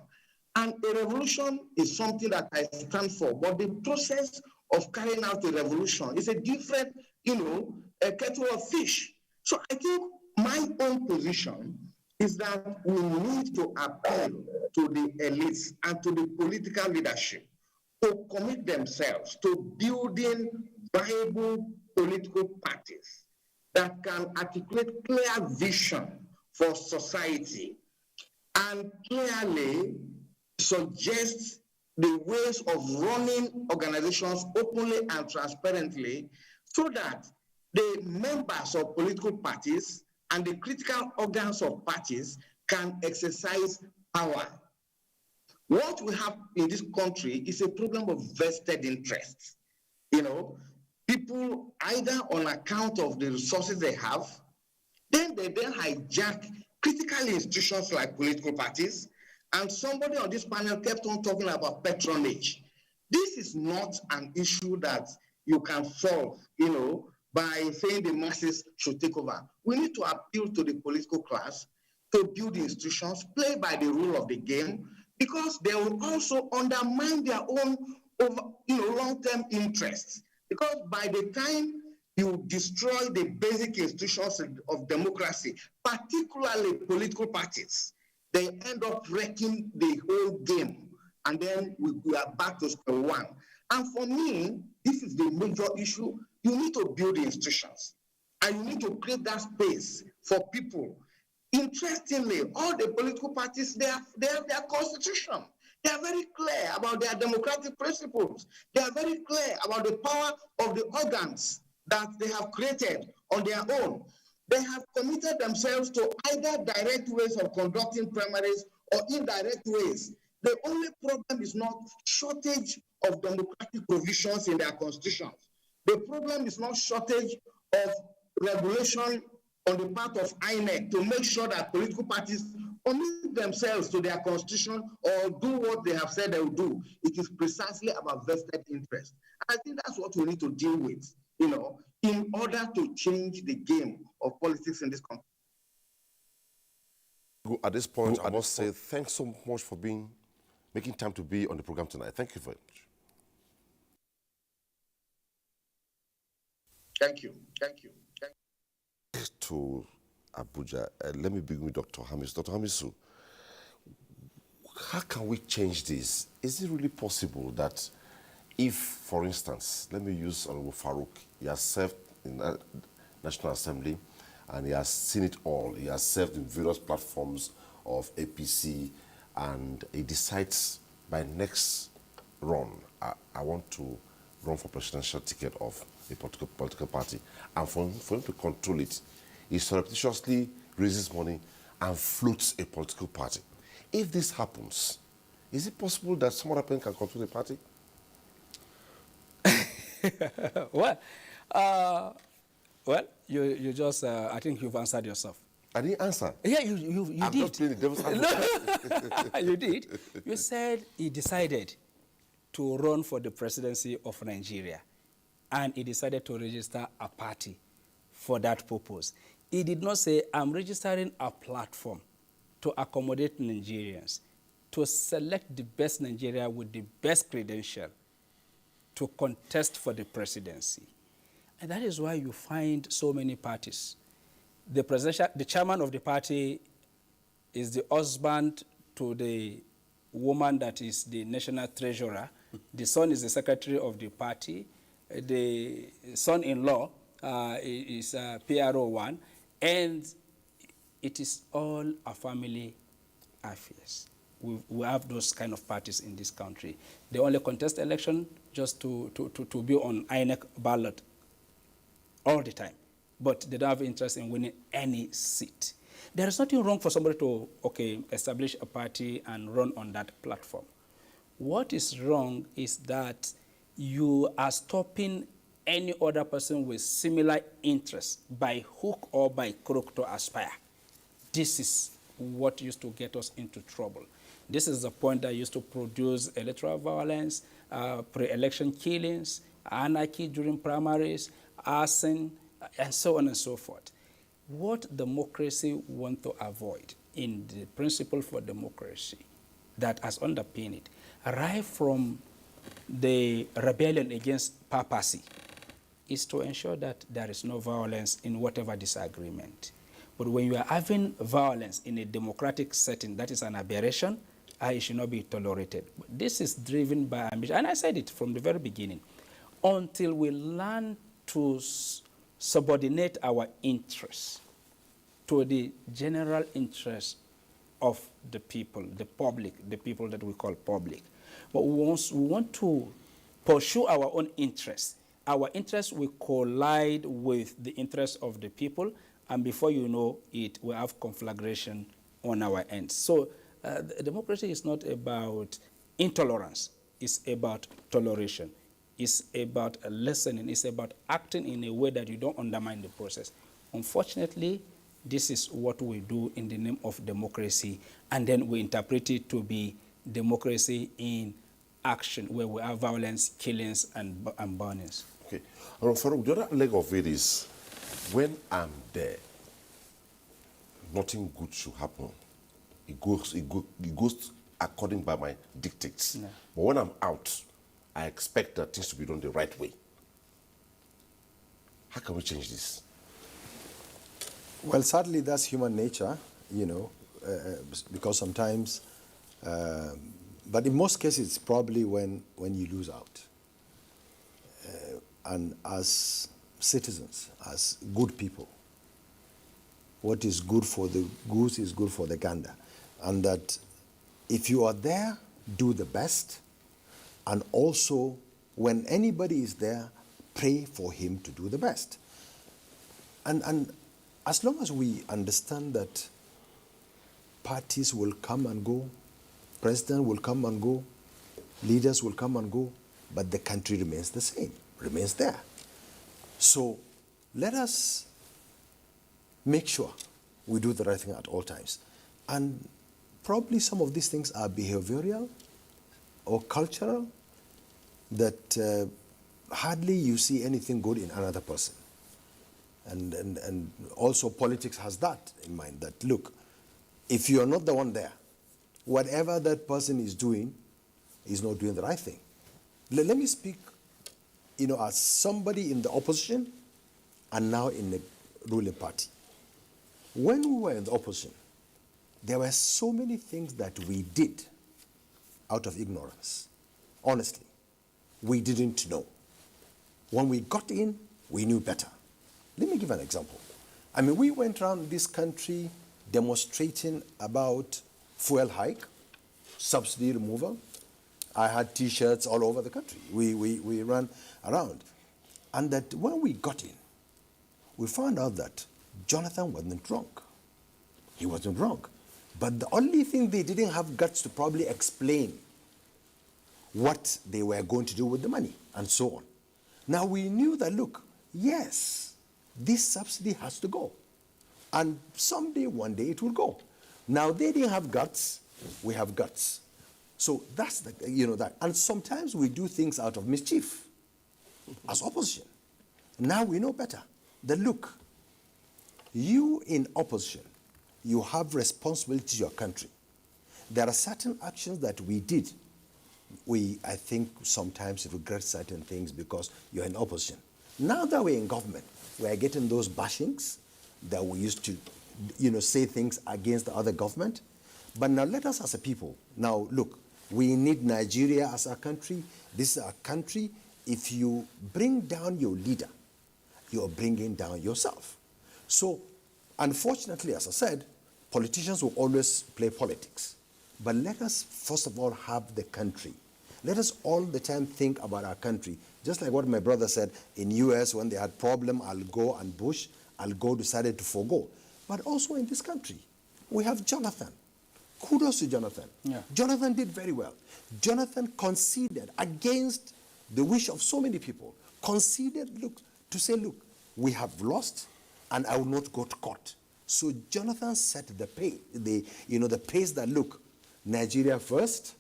And a revolution is something that I stand for, but the process of carrying out a revolution is a different, a kettle of fish. So I think my own position is that we need to appeal to the elites and to the political leadership to commit themselves to building viable political parties that can articulate clear vision for society and clearly suggest the ways of running organizations openly and transparently, so that the members of political parties and the critical organs of parties can exercise power. What we have in this country is a problem of vested interests. People, either on account of the resources they have, they hijack critical institutions like political parties. And somebody on this panel kept on talking about patronage. This is not an issue that you can solve, by saying the masses should take over. We need to appeal to the political class to build institutions, play by the rule of the game, because they will also undermine their own, long-term interests. Because by the time you destroy the basic institutions of democracy, particularly political parties, they end up wrecking the whole game. And then we are back to square one. And for me, this is the major issue. You need to build institutions. And you need to create that space for people. Interestingly, all the political parties, they have their constitution. They are very clear about their democratic principles. They are very clear about the power of the organs that they have created on their own. They have committed themselves to either direct ways of conducting primaries or indirect ways. The only problem is not shortage of democratic provisions in their constitutions. The problem is not shortage of regulation on the part of INEC to make sure that political parties commit themselves to their constitution or do what they have said they will do. It is precisely about vested interest. I think that's what we need to deal with, in order to change the game of politics in this country. At this point, I must say thanks so much for making time to be on the program tonight. Thank you very much. Thank you. Thank you. To Abuja, let me begin with Dr. Hamisu. Dr. Hamisu, how can we change this? Is it really possible that if, for instance, let me use Honorable Farouk, he has served in the National Assembly and he has seen it all. He has served in various platforms of APC, and he decides by next run, I want to run for presidential ticket of a political party. And for him to control it, he surreptitiously raises money and floats a political party. If this happens, is it possible that some other person can control the party? Well, you just, I think you've answered yourself. I didn't answer. Yeah, you I'm did. just playing the devil's advocate. You did. You said he decided to run for the presidency of Nigeria, and he decided to register a party for that purpose. He did not say, I'm registering a platform to accommodate Nigerians, to select the best Nigeria with the best credential to contest for the presidency. And that is why you find so many parties. The chairman of the party is the husband to the woman that is the national treasurer. The son is the secretary of the party. The son-in-law is PRO1. And it is all a family affairs. We have those kind of parties in this country. They only contest election just to be on INEC ballot all the time. But they don't have interest in winning any seat. There is nothing wrong for somebody to, establish a party and run on that platform. What is wrong is that you are stopping any other person with similar interests by hook or by crook to aspire. This is what used to get us into trouble. This is the point that used to produce electoral violence, pre-election killings, anarchy during primaries, arson, and so on and so forth. What democracy wants to avoid in the principle for democracy that has underpinned it, right from the rebellion against papacy, is to ensure that there is no violence in whatever disagreement. But when you are having violence in a democratic setting, that is an aberration, it should not be tolerated. But this is driven by ambition, and I said it from the very beginning. Until we learn to subordinate our interests to the general interest of the people, the public, the people that we call public. But we want to pursue our own interests. Our interests will collide with the interests of the people, and before you know it, we have conflagration on our end. So democracy is not about intolerance. It's about toleration. It's about listening. It's about acting in a way that you don't undermine the process. Unfortunately, this is what we do in the name of democracy, and then we interpret it to be democracy in action, where we have violence, killings, and burnings. Okay. Farouk, the other leg of it is, when I'm there, nothing good should happen. It goes according by my dictates. Yeah. But when I'm out, I expect that things to be done the right way. How can we change this? Well, sadly, that's human nature, because sometimes, but in most cases, it's probably when you lose out. And as citizens, as good people, what is good for the goose is good for the gander. And that if you are there, do the best. And also, when anybody is there, pray for him to do the best. And as long as we understand that parties will come and go, president will come and go, leaders will come and go, but the country remains the same, remains there. So let us make sure we do the right thing at all times. And probably some of these things are behavioral or cultural, that hardly you see anything good in another person. And also politics has that in mind, that look, if you're not the one there, whatever that person is doing is not doing the right thing. Let me speak, as somebody in the opposition and now in the ruling party. When we were in the opposition, there were so many things that we did out of ignorance. Honestly, we didn't know. When we got in, we knew better. Let me give an example. We went around this country demonstrating about fuel hike, subsidy removal. I had T-shirts all over the country. We ran around. And that when we got in, we found out that Jonathan wasn't wrong. He wasn't wrong. But the only thing they didn't have guts to probably explain what they were going to do with the money and so on. Now we knew that, look, yes, this subsidy has to go. And someday, one day, it will go. Now they didn't have guts, we have guts. So that's the, that. And sometimes we do things out of mischief as opposition. Now we know better. That look, you in opposition, you have responsibility to your country. There are certain actions that we did. I think, sometimes regret certain things because you're in opposition. Now that we're in government, we are getting those bashings that we used to, say things against the other government. But now let us as a people, now look, we need Nigeria as a country. This is a country. If you bring down your leader, you're bringing down yourself. So, unfortunately, as I said, politicians will always play politics. But let us, first of all, have the country. Let us all the time think about our country. Just like what my brother said, in US, when they had problem, I'll go and Bush, decided to forego. But also in this country, we have Jonathan. Kudos to Jonathan. Yeah. Jonathan did very well. Jonathan conceded against the wish of so many people. Conceded, to say, look, we have lost, and I will not go to court. So Jonathan set the pace, the pace that, look, Nigeria first,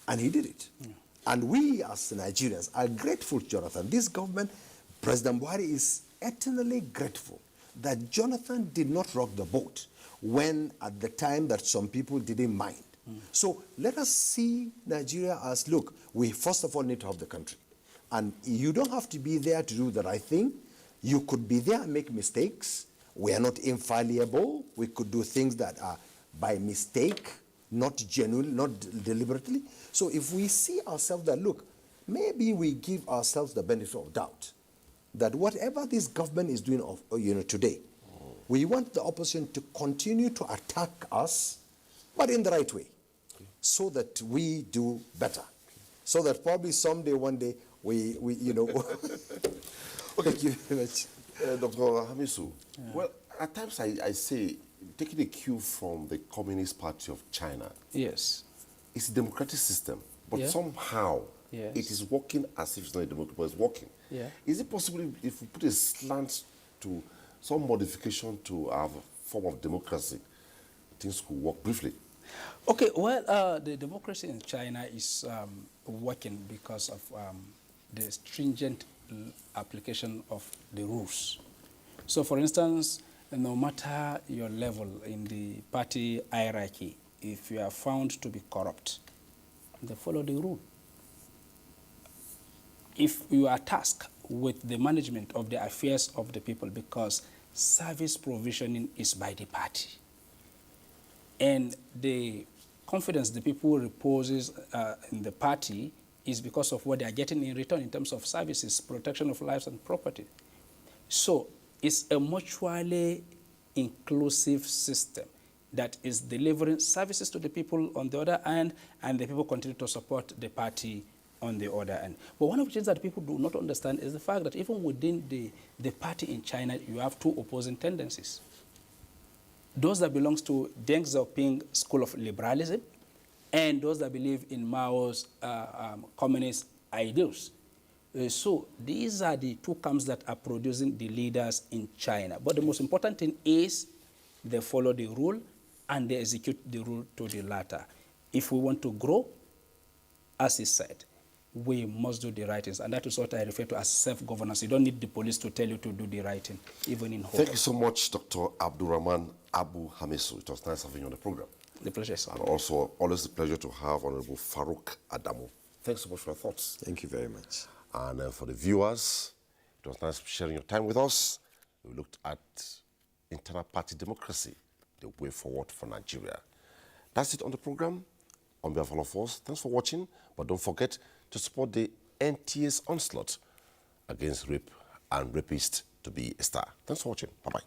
and he did it. Yeah. And we as Nigerians are grateful to Jonathan. This government, President Buhari, is eternally grateful that Jonathan did not rock the boat when at the time that some people didn't mind. So let us see Nigeria as, look, we first of all need to have the country. And you don't have to be there to do the right thing. You could be there and make mistakes. We are not infallible. We could do things that are by mistake, not genuine, not deliberately. So if we see ourselves that, look, maybe we give ourselves the benefit of doubt that whatever this government is doing today, we want the opposition to continue to attack us, but in the right way, so that we do better. So that probably someday, one day, we Okay. Thank you very much. Dr. Hamisu, well, at times I say, taking a cue from the Communist Party of China. Yes. It's a democratic system, but somehow it is working as if it's not a democracy, but it's working. Yeah. Is it possible if we put a slant to some modification to our form of democracy, things could work briefly? Okay, well, the democracy in China is working because of the stringent application of the rules. So, for instance, no matter your level in the party hierarchy, if you are found to be corrupt, they follow the rule. If you are tasked with the management of the affairs of the people, because service provisioning is by the party, and the confidence the people reposes in the party is because of what they are getting in return in terms of services, protection of lives and property. So it's a mutually inclusive system that is delivering services to the people on the other hand, and the people continue to support the party on the other end. But one of the things that people do not understand is the fact that even within the party in China, you have two opposing tendencies. Those that belong to Deng Xiaoping school of liberalism, and those that believe in Mao's communist ideals. So these are the two camps that are producing the leaders in China. But the most important thing is they follow the rule and they execute the rule to the latter. If we want to grow, as he said, we must do the right things. And that is what I refer to as self-governance. You don't need the police to tell you to do the right thing, even in home. Thank you so much, Dr. Abdulrahman Abu Hamisu. It was nice having you on the program. The pleasure, sir. And also, always a pleasure to have Honorable Farouk Adamu. Thanks so much for your thoughts. Thank you very much. And for the viewers, it was nice sharing your time with us. We looked at internal party democracy, the way forward for Nigeria. That's it on the program. On behalf of all of us, thanks for watching. But don't forget to support the NTA's onslaught against rape and rapists to be a star. Thanks for watching. Bye-bye.